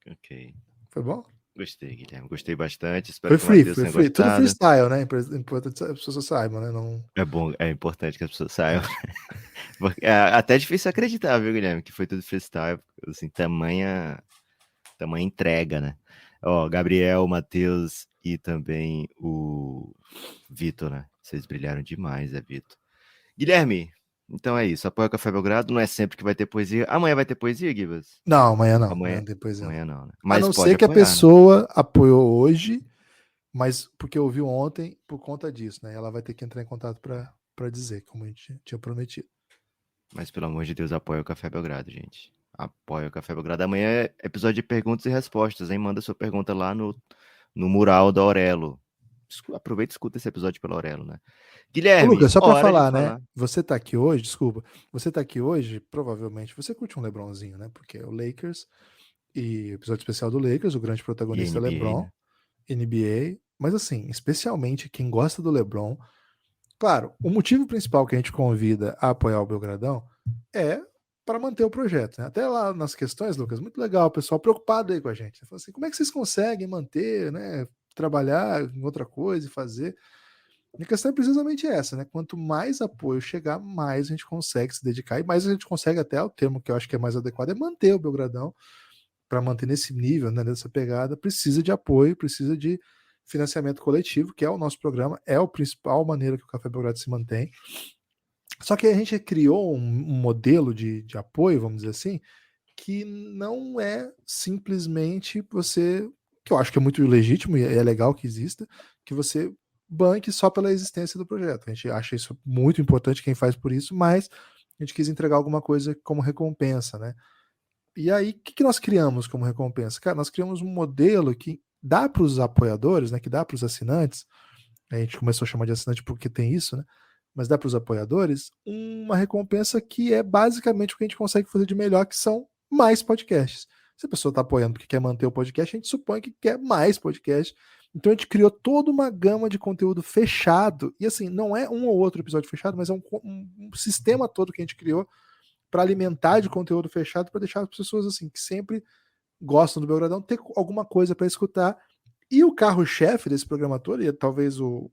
Ok. Foi bom? Gostei, Guilherme. Gostei bastante. Espero Foi que o free, Matheus foi tenha free. Tudo gostado. freestyle, né? Importante que as pessoas saibam, né? Não... É bom, é importante que as pessoas saibam. É até difícil acreditar, viu, Guilherme? Que foi tudo freestyle. Assim, tamanha entrega, né? Ó, Gabriel, Matheus e também o Vitor, né? Vocês brilharam demais, Vitor. Guilherme, então é isso. Apoia o Café Belgrado. Não é sempre que vai ter poesia. Amanhã vai ter poesia, Gibas? Não, amanhã não. Amanhã, Amanhã depois não. amanhã não, né? A Mas não pode ser que a apoiar, né? pessoa apoiou hoje, mas porque ouviu ontem por conta disso, né? Ela vai ter que entrar em contato para dizer, como a gente tinha prometido. Mas pelo amor de Deus, apoia o Café Belgrado, gente. Apoia o Café Belgrado. Amanhã é episódio de perguntas e respostas, hein? Manda sua pergunta lá no mural da Aurelo. Aproveita e escuta esse episódio pela Aurelo, né? Ô, Guilherme, Lucas, só para hora de falar, né? falar. Você tá aqui hoje, desculpa. Você tá aqui hoje, provavelmente você curte um LeBronzinho, né? Porque é o Lakers e o episódio especial do Lakers, o grande E protagonista é NBA, LeBron, né? NBA. Mas assim, especialmente quem gosta do LeBron, Claro, o motivo principal que a gente convida a apoiar o Belgradão é para manter o projeto, né? Até lá nas questões, Lucas, muito legal, o pessoal preocupado aí com a gente. Falou assim, como é que vocês conseguem manter, né? Trabalhar em outra coisa e fazer. A questão é precisamente essa, né? Quanto mais apoio chegar, mais a gente consegue se dedicar e mais a gente consegue, até o termo que eu acho que é mais adequado, é manter o Belgradão. Para manter nesse nível, né, nessa pegada, precisa de apoio, precisa de financiamento coletivo, que é o nosso programa, é a principal maneira que o Café Belgrado se mantém. Só que a gente criou um modelo de apoio, vamos dizer assim, que não é simplesmente você, que eu acho que é muito legítimo e é legal que exista, que você banque só pela existência do projeto. A gente acha isso muito importante, quem faz por isso, mas a gente quis entregar alguma coisa como recompensa, né? E aí, o que nós criamos como recompensa? Cara, nós criamos um modelo que dá para os apoiadores, né? Que dá para os assinantes. A gente começou a chamar de assinante porque tem isso, né? Mas dá para os apoiadores uma recompensa que é basicamente o que a gente consegue fazer de melhor, que são mais podcasts. Se a pessoa está apoiando porque quer manter o podcast, a gente supõe que quer mais podcast. Então a gente criou toda uma gama de conteúdo fechado. E assim, não é um ou outro episódio fechado, mas é um sistema todo que a gente criou para alimentar de conteúdo fechado, para deixar as pessoas assim que sempre gostam do Belgradão ter alguma coisa para escutar. E o carro-chefe desse programa todo, e talvez o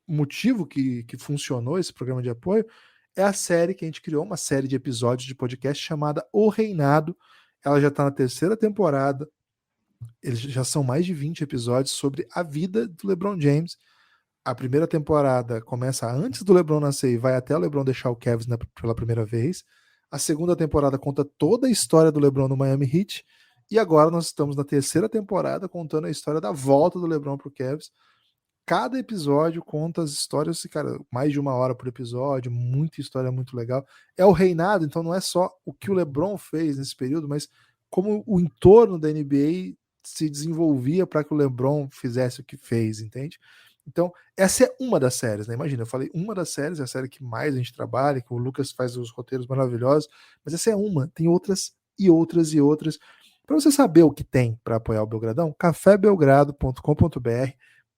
motivo que funcionou esse programa de apoio, é a série que a gente criou, uma série de episódios de podcast chamada O Reinado. Ela já está na terceira temporada. Eles já são mais de 20 episódios sobre a vida do LeBron James. A primeira temporada começa antes do LeBron nascer e vai até o LeBron deixar o Cavs pela primeira vez. A segunda temporada conta toda a história do LeBron no Miami Heat. E agora nós estamos na terceira temporada contando a história da volta do LeBron pro Cavs. Cada episódio conta as histórias, cara, mais de 1 hora por episódio, muita história muito legal. É o reinado, então não é só o que o LeBron fez nesse período, mas como o entorno da NBA se desenvolvia para que o LeBron fizesse o que fez, entende? Então, essa é uma das séries, né? Imagina, eu falei uma das séries, é a série que mais a gente trabalha, que o Lucas faz os roteiros maravilhosos, mas essa é uma, tem outras e outras e outras. Para você saber o que tem para apoiar o Belgradão, cafébelgrado.com.br.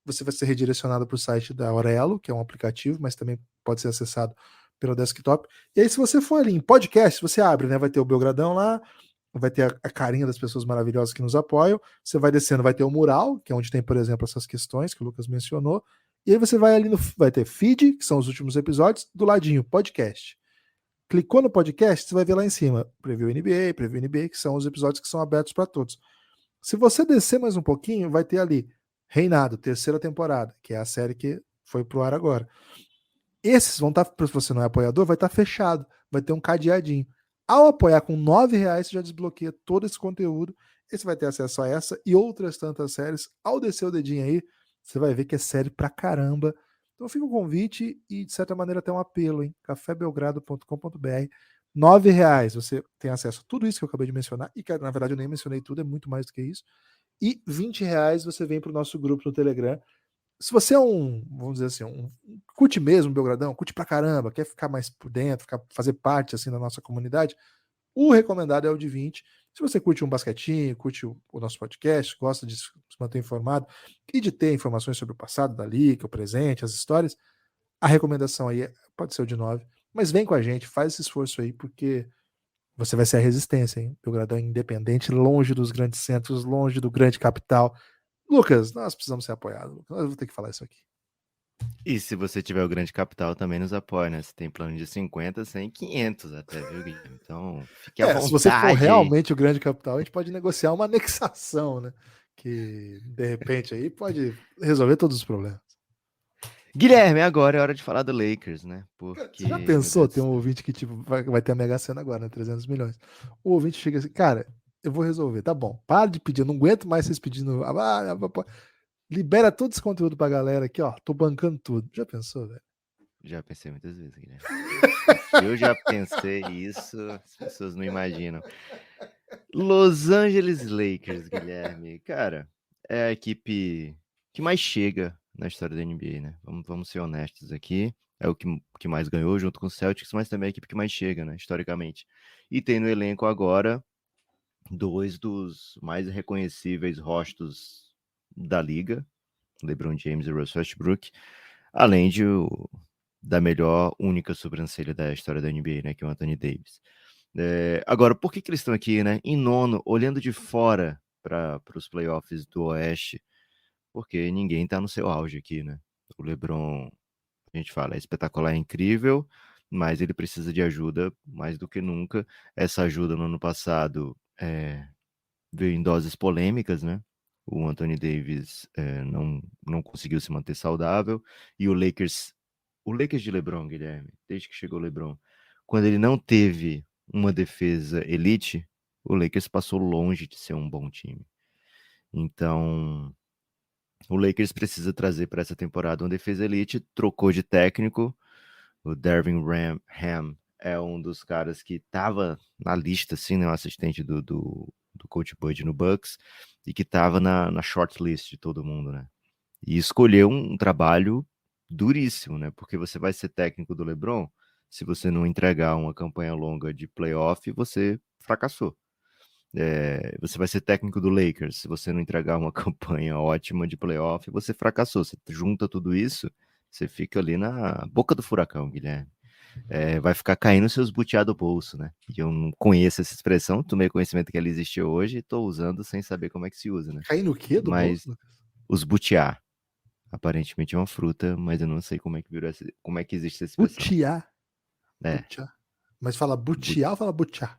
Você vai ser redirecionado para o site da Aurelo, que é um aplicativo, mas também pode ser acessado pelo desktop. E aí, se você for ali em podcast, você abre, né? Vai ter o Belgradão lá, vai ter a carinha das pessoas maravilhosas que nos apoiam. Você vai descendo, vai ter o mural, que é onde tem, por exemplo, essas questões que o Lucas mencionou. E aí você vai ali no. Vai ter feed, que são os últimos episódios, do ladinho, podcast. Clicou no podcast, você vai ver lá em cima, Preview NBA, que são os episódios que são abertos para todos. Se você descer mais um pouquinho, vai ter ali Reinado, terceira temporada, que é a série que foi pro ar agora. Esses vão estar, se você não é apoiador, vai estar fechado, vai ter um cadeadinho. Ao apoiar com R$ 9, você já desbloqueia todo esse conteúdo. E você vai ter acesso a essa e outras tantas séries. Ao descer o dedinho aí, você vai ver que é série pra caramba. Então fica um convite e, de certa maneira, até um apelo, hein? cafébelgrado.com.br. R$ 9 você tem acesso a tudo isso que eu acabei de mencionar. E, cara, na verdade, eu nem mencionei tudo, é muito mais do que isso. E R$ 20 você vem para o nosso grupo no Telegram. Se você é vamos dizer assim, curte mesmo o Belgradão, curte pra caramba, quer ficar mais por dentro, fazer parte assim da nossa comunidade, o recomendado é o de 20. Se você curte um basquetinho, curte o nosso podcast, gosta de se manter informado e de ter informações sobre o passado da liga, o presente, as histórias, a recomendação aí pode ser o de 9. Mas vem com a gente, faz esse esforço aí, porque você vai ser a resistência, hein? Belgradão é independente, longe dos grandes centros, longe do grande capital. Lucas, nós precisamos ser apoiados. Lucas. Eu vou ter que falar isso aqui. E se você tiver o grande capital, também nos apoia, né? Você tem plano de 50, 100, 500 até, viu, Guilherme? Então, fique à Se você for vontade aí. realmente o grande capital, a gente pode negociar uma anexação, né? Que, de repente, aí pode resolver todos os problemas. Guilherme, agora é hora de falar do Lakers, né? Você já Porque, meu pensou? Deus do Tem um céu. ouvinte que tipo, vai ter a Mega Sena agora, né? 300 milhões. O ouvinte chega assim, cara, eu vou resolver, tá bom. Para de pedir, eu não aguento mais vocês pedindo. Libera todo esse conteúdo pra galera aqui, ó. Tô bancando tudo. Já pensou, velho? Já pensei muitas vezes, Guilherme. Se eu já pensei isso, as pessoas não imaginam. Los Angeles Lakers, Guilherme. Cara, é a equipe que mais chega na história da NBA, né? Vamos ser honestos aqui. É o que mais ganhou junto com o Celtics, mas também é a equipe que mais chega, né? Historicamente. E tem no elenco agora dois dos mais reconhecíveis rostos da liga, LeBron James e Russell Westbrook, além de da melhor única sobrancelha da história da NBA, né? Que é o Anthony Davis. Agora, por que eles estão aqui, né? Em nono, olhando de fora para os playoffs do Oeste, porque ninguém tá no seu auge aqui, né? O LeBron, a gente fala, é espetacular, é incrível, mas ele precisa de ajuda mais do que nunca. Essa ajuda no ano passado veio em doses polêmicas, né? O Anthony Davis não conseguiu se manter saudável e o Lakers de LeBron, Guilherme, desde que chegou o LeBron, quando ele não teve uma defesa elite, o Lakers passou longe de ser um bom time. Então, o Lakers precisa trazer para essa temporada uma defesa elite, trocou de técnico, o Darvin Ham é um dos caras que estava na lista, assim, né, o assistente do Coach Bud no Bucks, e que estava na shortlist de todo mundo, né? E escolheu um trabalho duríssimo, né? Porque você vai ser técnico do LeBron, se você não entregar uma campanha longa de playoff, você fracassou. Você vai ser técnico do Lakers, se você não entregar uma campanha ótima de playoff, você fracassou. Você junta tudo isso, você fica ali na boca do furacão, Guilherme. Vai ficar caindo seus butiá do bolso, né? E eu não conheço essa expressão, tomei conhecimento que ela existe hoje e tô usando sem saber como é que se usa, né? Cair no quê do Mas bolso? os butiá, aparentemente é uma fruta, mas eu não sei como é que virou como é que existe essa expressão. Butiá. É, Butiá. Mas fala butiá ou fala butiá?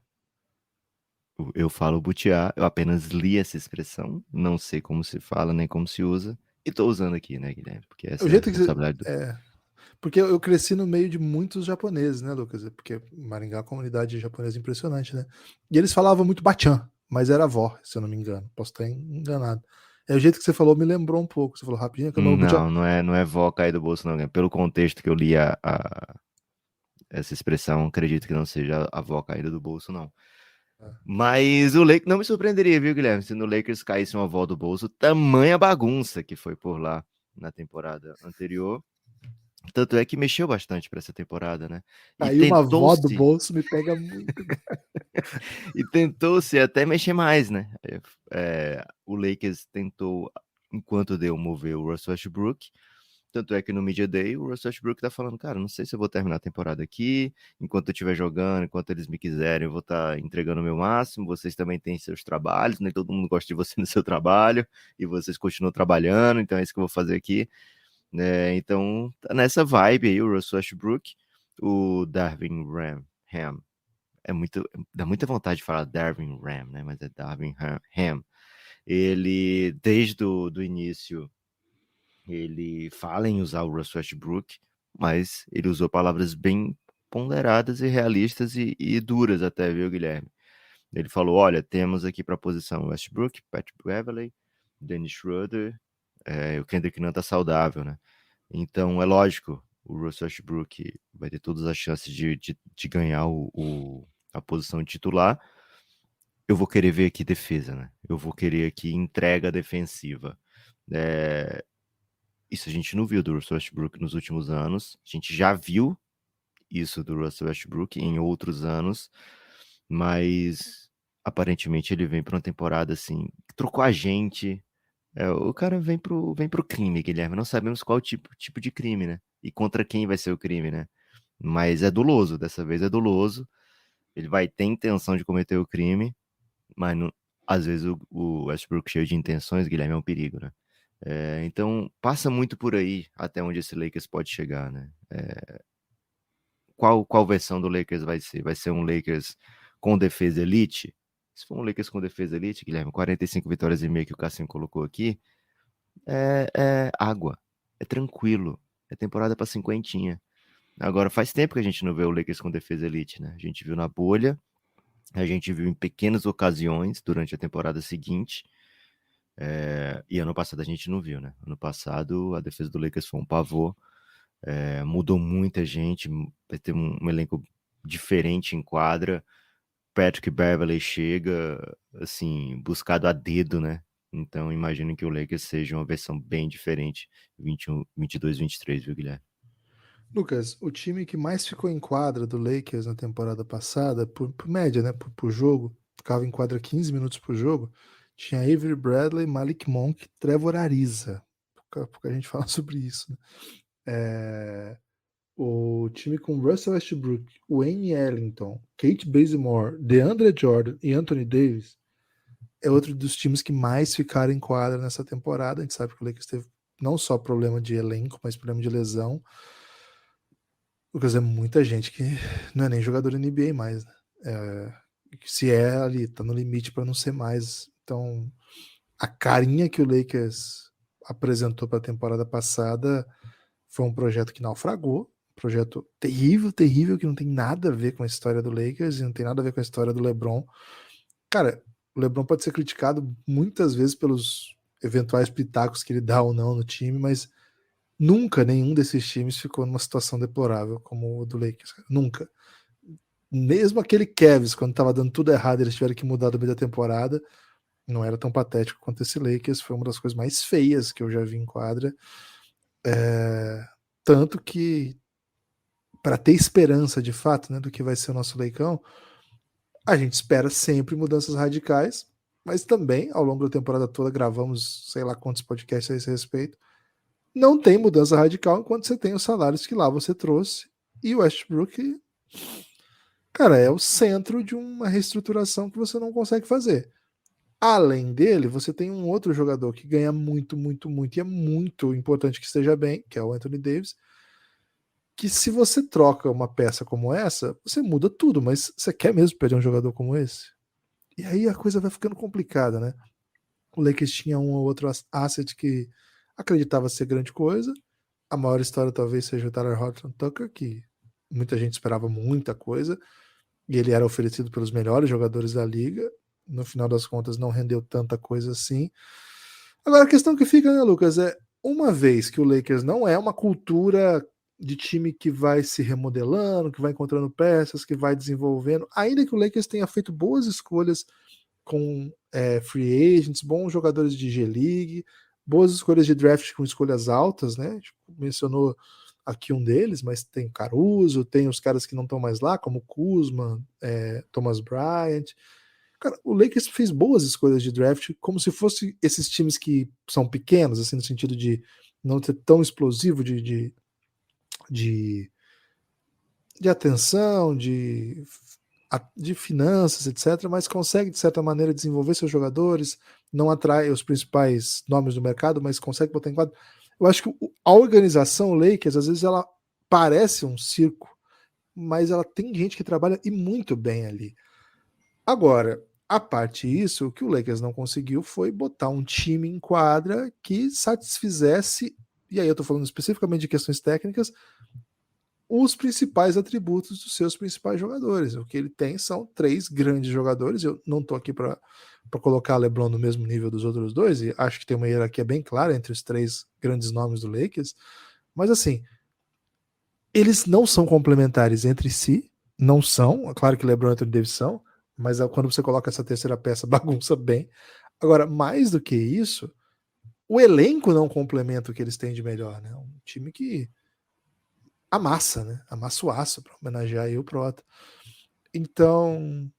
eu falo butiá, eu apenas li essa expressão, não sei como se fala nem como se usa, e tô usando aqui, né, Guilherme? Porque O essa é a jeito que você. responsabilidade do. Porque eu cresci no meio de muitos japoneses, né, Lucas? Porque Maringá é uma comunidade japonesa impressionante, né? E eles falavam muito bachan, mas era avó, se eu não me engano. Posso estar enganado. O jeito que você falou me lembrou um pouco. Você falou rapidinho, que eu butiá. Não é vó cair do bolso, não, Guilherme. Pelo contexto que eu li essa expressão, acredito que não seja a avó caída do bolso, não. Mas o Lakers não me surpreenderia, viu, Guilherme, se no Lakers caísse uma avó do bolso, tamanha bagunça que foi por lá na temporada anterior. Tanto é que mexeu bastante para essa temporada, né? E Aí uma avó do tentou-se, bolso me pega muito. e tentou-se até mexer mais, né? O Lakers tentou, enquanto deu mover o Russell Westbrook. Tanto é que no Media Day o Russell Westbrook tá falando, cara, não sei se eu vou terminar a temporada aqui, enquanto eu estiver jogando, enquanto eles me quiserem, eu vou estar entregando o meu máximo, vocês também têm seus trabalhos, nem todo mundo gosta de você no seu trabalho, e vocês continuam trabalhando, então é isso que eu vou fazer aqui. Então, tá nessa vibe aí o Russell Westbrook, o Darvin Ham, dá muita vontade de falar Darvin Ram, né, mas é Darvin Ham. Ele, desde do início, ele fala em usar o Russell Westbrook, mas ele usou palavras bem ponderadas e realistas e duras até, viu, Guilherme? Ele falou, olha, temos aqui para a posição Westbrook, Patrick Beverley, Dennis Schroeder, o Kendrick Nunn tá saudável, né? Então, é lógico, o Russell Westbrook vai ter todas as chances de ganhar a posição de titular. Eu vou querer ver aqui defesa, né? Eu vou querer aqui entrega defensiva. Isso a gente não viu do Russell Westbrook nos últimos anos. A gente já viu isso do Russell Westbrook em outros anos, mas aparentemente ele vem para uma temporada assim, que trocou a gente. O cara vem pro crime, Guilherme. Não sabemos qual tipo de crime, né? E contra quem vai ser o crime, né? Mas é doloso, dessa vez é doloso. Ele vai ter intenção de cometer o crime, mas às vezes o Westbrook cheio de intenções, Guilherme, é um perigo, né? Então, passa muito por aí até onde esse Lakers pode chegar, né? Qual versão do Lakers vai ser? Vai ser um Lakers com defesa elite? Se for um Lakers com defesa elite, Guilherme, 45 vitórias e meia que o Cassim colocou aqui, é água, é tranquilo, é temporada para cinquentinha. Agora, faz tempo que a gente não vê o Lakers com defesa elite, né? A gente viu na bolha, a gente viu em pequenas ocasiões durante a temporada seguinte, e ano passado a gente não viu, né? Ano passado a defesa do Lakers foi um pavor, mudou muita gente, vai ter um elenco diferente em quadra. Patrick Beverley chega, assim, buscado a dedo, né? Então imagino que o Lakers seja uma versão bem diferente, 21, 22, 23, viu, Guilherme? Lucas, o time que mais ficou em quadra do Lakers na temporada passada, por média, né? Por jogo, ficava em quadra 15 minutos por jogo, tinha Avery Bradley, Malik Monk, Trevor Ariza. Pouca gente fala sobre isso, né? o time com Russell Westbrook, Wayne Ellington, Kate Bazemore, DeAndre Jordan e Anthony Davis, é outro dos times que mais ficaram em quadra nessa temporada. A gente sabe que o Lakers teve não só problema de elenco, mas problema de lesão. Lucas, é muita gente que não é nem jogador NBA mais, né? Se é ali, tá no limite para não ser mais. Então, a carinha que o Lakers apresentou para a temporada passada foi um projeto que naufragou, um projeto terrível, terrível, que não tem nada a ver com a história do Lakers e não tem nada a ver com a história do LeBron. Cara, o LeBron pode ser criticado muitas vezes pelos eventuais pitacos que ele dá ou não no time, mas nunca nenhum desses times ficou numa situação deplorável como o do Lakers. Cara. Nunca. Mesmo aquele Cavs, quando estava dando tudo errado, eles tiveram que mudar no meio da temporada, não era tão patético quanto esse Lakers. Foi uma das coisas mais feias que eu já vi em quadra. Tanto que, para ter esperança de fato, né, do que vai ser o nosso Leicão, a gente espera sempre mudanças radicais, mas também, ao longo da temporada toda, gravamos sei lá quantos podcasts a esse respeito. Não tem mudança radical enquanto você tem os salários que lá você trouxe. E o Westbrook, cara, é o centro de uma reestruturação que você não consegue fazer. Além dele, você tem um outro jogador que ganha muito, muito, muito, e é muito importante que esteja bem, que é o Anthony Davis, que se você troca uma peça como essa, você muda tudo, mas você quer mesmo perder um jogador como esse? E aí a coisa vai ficando complicada, né? O Lakers tinha um ou outro asset que acreditava ser grande coisa. A maior história talvez seja o Tyler Horton Tucker, que muita gente esperava muita coisa, e ele era oferecido pelos melhores jogadores da liga. No final das contas, não rendeu tanta coisa assim. Agora, a questão que fica, né, Lucas, é uma vez que o Lakers não é uma cultura de time que vai se remodelando, que vai encontrando peças, que vai desenvolvendo, ainda que o Lakers tenha feito boas escolhas com free agents, bons jogadores de G-League, boas escolhas de draft com escolhas altas, né? Tipo, mencionou aqui um deles, mas tem o Caruso, tem os caras que não estão mais lá, como Kuzma, Thomas Bryant. Cara, o Lakers fez boas escolhas de draft, como se fosse esses times que são pequenos, assim, no sentido de não ter tão explosivo de atenção, de finanças, etc., mas consegue, de certa maneira, desenvolver seus jogadores, não atrai os principais nomes do mercado, mas consegue botar em quadro. Eu acho que a organização Lakers, às vezes, ela parece um circo, mas ela tem gente que trabalha e muito bem ali. Agora, a parte disso, o que o Lakers não conseguiu foi botar um time em quadra que satisfizesse, e aí eu tô falando especificamente de questões técnicas, os principais atributos dos seus principais jogadores. O que ele tem são 3 grandes jogadores. Eu não tô aqui para colocar LeBron no mesmo nível dos outros dois, e acho que tem uma hierarquia bem clara entre os 3 grandes nomes do Lakers, mas assim, eles não são complementares entre si, não são, claro que LeBron e Anthony Davis são, mas quando você coloca essa terceira peça, bagunça bem. Agora, mais do que isso, o elenco não complementa o que eles têm de melhor, né? Um time que amassa, né? Amassa o aço para homenagear aí o Prota. Então,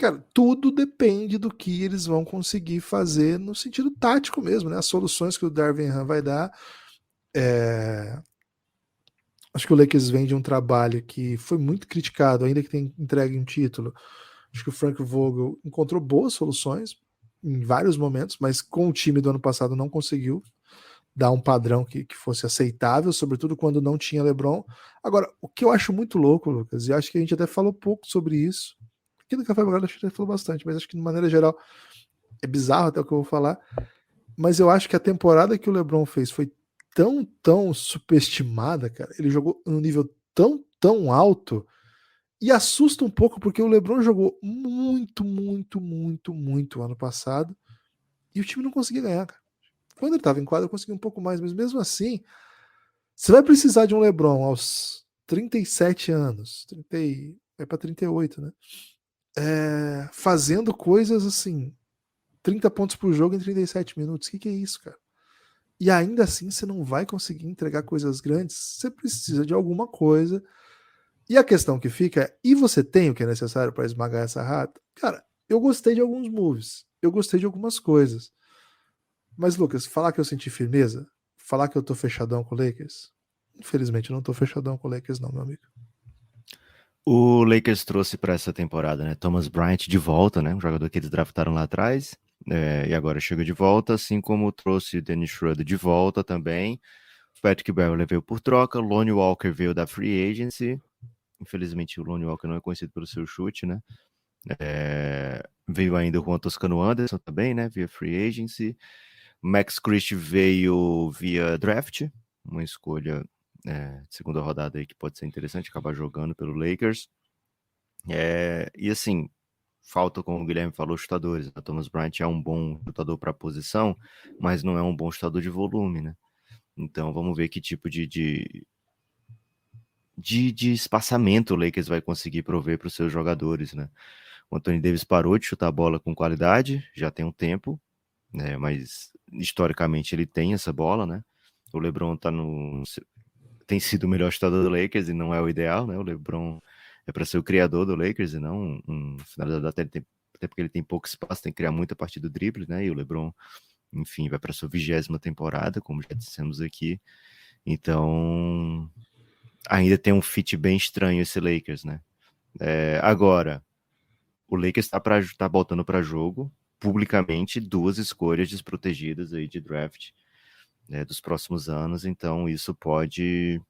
cara, tudo depende do que eles vão conseguir fazer no sentido tático mesmo, né? As soluções que o Darvin Ham vai dar. Acho que o Lakers vem de um trabalho que foi muito criticado, ainda que tenha entregue um título. Acho que o Frank Vogel encontrou boas soluções em vários momentos, mas com o time do ano passado não conseguiu dar um padrão que fosse aceitável, sobretudo quando não tinha LeBron. Agora, o que eu acho muito louco, Lucas, e acho que a gente até falou pouco sobre isso, aqui no Café Belgrado acho que a gente falou bastante, mas acho que de maneira geral é bizarro até o que eu vou falar, mas eu acho que a temporada que o LeBron fez foi tão superestimada, cara. Ele jogou num nível tão alto e assusta um pouco porque o LeBron jogou muito ano passado e o time não conseguia ganhar, cara. Quando ele estava em quadra, eu consegui um pouco mais, mas mesmo assim, você vai precisar de um LeBron aos 37 anos, vai para 38, né? Fazendo coisas assim, 30 pontos por jogo em 37 minutos. O que é isso, cara? E ainda assim você não vai conseguir entregar coisas grandes, você precisa de alguma coisa. E a questão que fica é, e você tem o que é necessário para esmagar essa rata? Cara, eu gostei de alguns moves, eu gostei de algumas coisas. Mas, Lucas, falar que eu senti firmeza, falar que eu tô fechadão com o Lakers, Infelizmente, eu não tô fechadão com o Lakers, não, meu amigo. O Lakers trouxe para essa temporada, né, Thomas Bryant de volta, né, um jogador que eles draftaram lá atrás, e agora chega de volta, assim como trouxe o Dennis Schroeder de volta também. O Patrick Beverley veio por troca, Lonnie Walker veio da Free Agency. Infelizmente o Lonnie Walker não é conhecido pelo seu chute, né? Veio ainda com o Toscano Anderson também, né, via Free Agency. Max Christie veio via draft, uma escolha de segunda rodada aí que pode ser interessante, acabar jogando pelo Lakers. E assim, falta, como o Guilherme falou, chutadores. O Thomas Bryant é um bom chutador para a posição, mas não é um bom chutador de volume, né? Então vamos ver que tipo de espaçamento o Lakers vai conseguir prover para os seus jogadores, né? O Anthony Davis parou de chutar a bola com qualidade, já tem um tempo, né? Mas historicamente ele tem essa bola, né? O LeBron tem sido o melhor chutador do Lakers e não é o ideal, né? O LeBron é para ser o criador do Lakers e não um finalizador, até porque ele tem pouco espaço, tem que criar muito a partir do drible, né? E o LeBron, enfim, vai para sua 20ª temporada, como já dissemos aqui. Então, ainda tem um fit bem estranho esse Lakers, né? Agora, o Lakers tá botando para jogo publicamente 2 escolhas desprotegidas aí de draft, né, dos próximos anos, então isso pode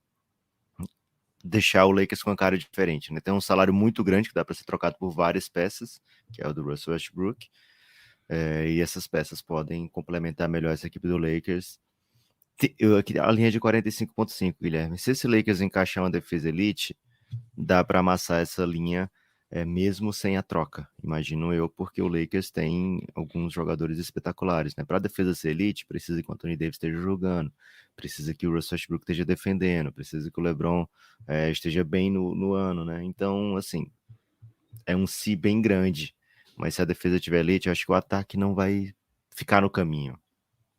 deixar o Lakers com uma cara diferente, né? Tem um salário muito grande que dá para ser trocado por várias peças, que é o do Russell Westbrook, e essas peças podem complementar melhor essa equipe do Lakers. A linha de 45,5, Guilherme. Se esse Lakers encaixar uma defesa elite, dá para amassar essa linha mesmo sem a troca, imagino eu, porque o Lakers tem alguns jogadores espetaculares, né? Para a defesa ser elite, precisa que o Anthony Davis esteja jogando, precisa que o Russell Westbrook esteja defendendo, precisa que o LeBron esteja bem no ano, né? Então, assim, é um si bem grande, mas se a defesa tiver elite, eu acho que o ataque não vai ficar no caminho.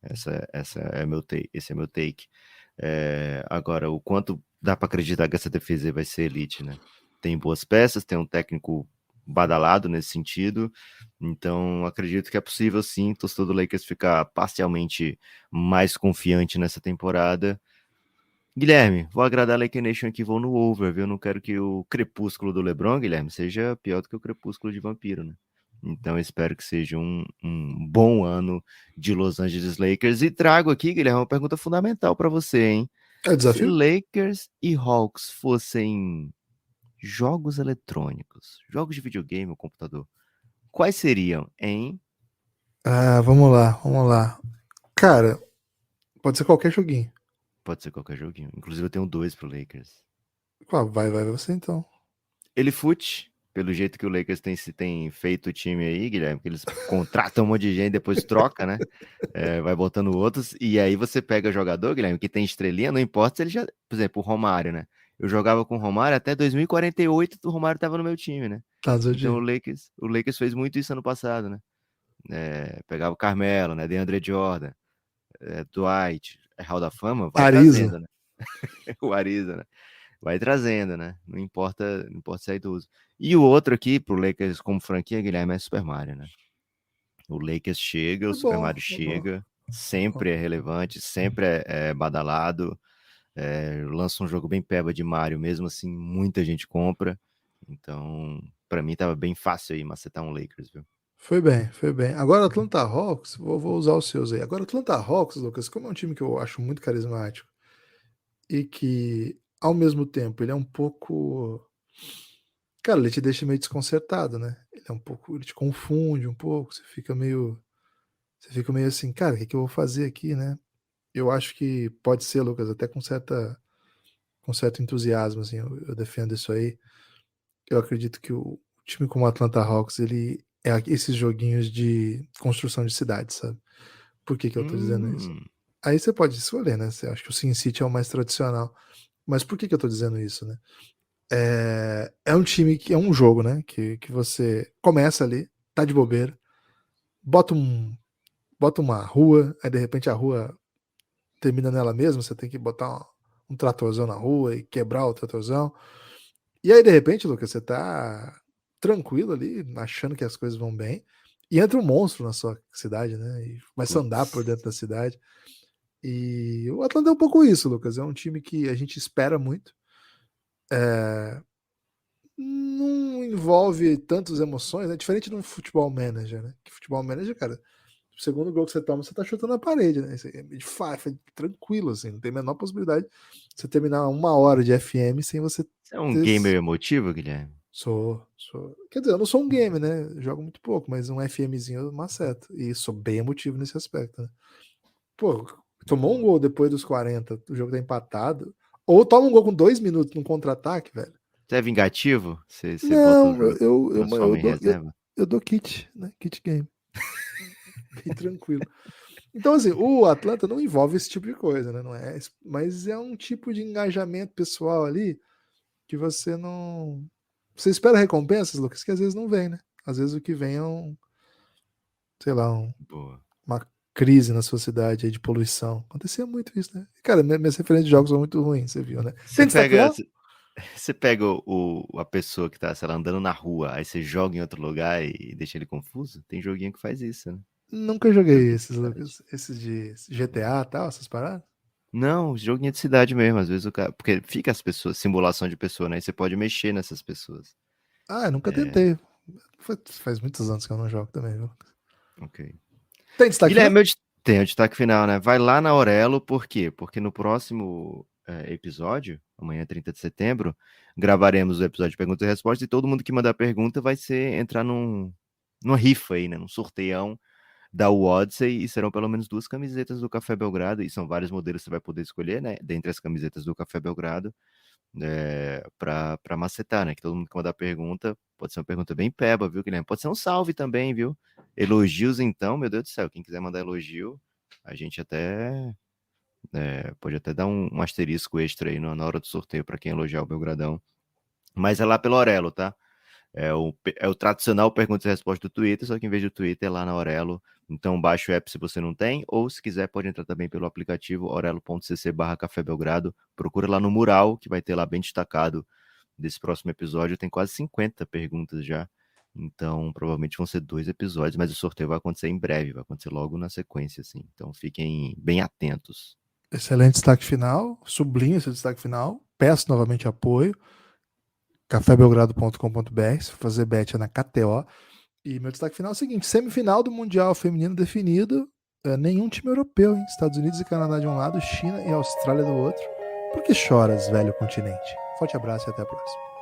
Esse é meu take. Agora, o quanto dá para acreditar que essa defesa vai ser elite, né? Tem boas peças, tem um técnico badalado nesse sentido, então acredito que é possível sim, o torcedor do Lakers ficar parcialmente mais confiante nessa temporada. Guilherme, vou agradar a Laker Nation aqui, vou no over, viu? Não quero que o crepúsculo do LeBron, Guilherme, seja pior do que o crepúsculo de vampiro, né? Então espero que seja um bom ano de Los Angeles Lakers. E trago aqui, Guilherme, uma pergunta fundamental para você, hein? É Se desafio? Lakers e Hawks fossem jogos eletrônicos, jogos de videogame ou computador, quais seriam, hein? Vamos lá, vamos lá. Cara, pode ser qualquer joguinho. Pode ser qualquer joguinho. Inclusive eu tenho 2 pro Lakers. Vai você então. Ele fute, pelo jeito que o Lakers tem feito o time aí, Guilherme, que eles contratam um monte de gente, depois troca, né? Vai botando outros, e aí você pega jogador, Guilherme, que tem estrelinha, não importa se ele já. Por exemplo, o Romário, né? Eu jogava com o Romário até 2048, o Romário tava no meu time, né? Tá, Então Zodinho. o Lakers fez muito isso ano passado, né? Pegava o Carmelo, né? DeAndre Jordan, Dwight, Hall da Fama, vai Ariza. trazendo, né? O Ariza, né? Vai trazendo, né? Não importa sair do uso. E o outro aqui, pro Lakers como franquia, Guilherme, é Super Mario, né? O Lakers chega, o É Super bom, Mario é bom. chega, sempre é relevante, sempre é badalado, lança um jogo bem peba de Mario, mesmo assim, muita gente compra. Então, pra mim, tava bem fácil aí macetar um Lakers, viu? Foi bem, foi bem. Agora, Atlanta Hawks, vou usar os seus aí. Agora, Atlanta Hawks, Lucas, como é um time que eu acho muito carismático e que, ao mesmo tempo, ele é um pouco. Cara, ele te deixa meio desconcertado, né? Ele é um pouco. Ele te confunde um pouco, você fica meio. Você fica meio assim, cara, o que que eu vou fazer aqui, né? Eu acho que pode ser, Lucas, até com certo entusiasmo, assim, eu defendo isso aí. Eu acredito que o time como o Atlanta Hawks, ele é esses joguinhos de construção de cidade, sabe? Por que que eu tô dizendo isso? Hum, Aí você pode escolher, né? Você acha que o SimCity é o mais tradicional. Mas por que que eu tô dizendo isso, né? É um time que é um jogo, né? Que você começa ali, tá de bobeira, bota um, bota uma rua, aí de repente a rua termina nela mesma, você tem que botar um tratorzão na rua e quebrar o tratorzão. E aí, de repente, Lucas, você tá tranquilo ali, achando que as coisas vão bem, e entra um monstro na sua cidade, né? E começa a andar por putz. dentro da cidade. E o Atlanta é um pouco isso, Lucas. É um time que a gente espera muito. Não envolve tantas emoções, né? Diferente de um futebol manager, né? Que futebol manager, cara, o segundo gol que você toma, você tá chutando a parede, né? Isso aí é de fato, tranquilo, assim, não tem a menor possibilidade de você terminar 1 hora de FM sem você Você é um ter. gamer emotivo, Guilherme? Sou. Quer dizer, eu não sou um game, né? Eu jogo muito pouco, mas um FMzinho eu maceto. E sou bem emotivo nesse aspecto, né? Pô, tomou um Boa. gol depois dos 40, o jogo tá empatado. Ou toma um gol com 2 minutos num contra-ataque, velho. Você é vingativo? Você bota o Não, jogo, transforma em reserva? eu dou kit, né? Kit game. Bem tranquilo. Então, assim, o Atlanta não envolve esse tipo de coisa, né? Não é, mas é um tipo de engajamento pessoal ali que você não. Você espera recompensas, Lucas, que às vezes não vem, né? Às vezes o que vem é sei lá, Boa. uma crise na sociedade aí de poluição. Acontecia muito isso, né? Cara, minhas referências de jogos são muito ruins, você viu, né? Você Tem destaque pega, final? você pega a pessoa que tá, sei lá, andando na rua, aí você joga em outro lugar e deixa ele confuso? Tem joguinho que faz isso, né? Nunca joguei Joguinho de esses, cidade. Lucas. Esses de GTA e tal, essas paradas. Não, joguinho de cidade mesmo, às vezes o cara. Porque fica as pessoas, simulação de pessoa, né? E você pode mexer nessas pessoas. Ah, eu nunca É, tentei. Faz muitos anos que eu não jogo também, viu? ok. Tem destaque final? Guilherme, tem o destaque final, né? Vai lá na Aurelo, por quê? Porque no próximo episódio, amanhã, 30 de setembro, gravaremos o episódio de perguntas e respostas e todo mundo que mandar pergunta vai entrar numa rifa aí, né? Num sorteião da Odyssey e serão pelo menos 2 camisetas do Café Belgrado e são vários modelos que você vai poder escolher, né? Dentre as camisetas do Café Belgrado, para macetar, né? Que todo mundo que mandar pergunta, pode ser uma pergunta bem peba, viu, Guilherme? Pode ser um salve também, viu? Elogios, então, meu Deus do céu, quem quiser mandar elogio, a gente até pode até dar um asterisco extra aí na hora do sorteio para quem elogiar o Belgradão. Mas é lá pelo Aurelo, tá? É o tradicional perguntas e respostas do Twitter, só que em vez do Twitter é lá na Aurelo. Então baixa o app se você não tem, ou se quiser pode entrar também pelo aplicativo aurelo.cc/Café Belgrado. Procura lá no mural, que vai ter lá bem destacado desse próximo episódio. Tem quase 50 perguntas já. Então provavelmente vão ser 2 episódios, mas o sorteio vai acontecer em breve, vai acontecer logo na sequência, assim. Então fiquem bem atentos. Excelente destaque final. Sublinho esse destaque final. Peço novamente apoio. cafébelgrado.com.br. Se for fazer bet é na KTO. E meu destaque final é o seguinte: semifinal do Mundial Feminino definido. Nenhum time europeu, hein? Estados Unidos e Canadá de um lado, China e Austrália do outro. Por que choras, velho continente? Forte abraço e até a próxima.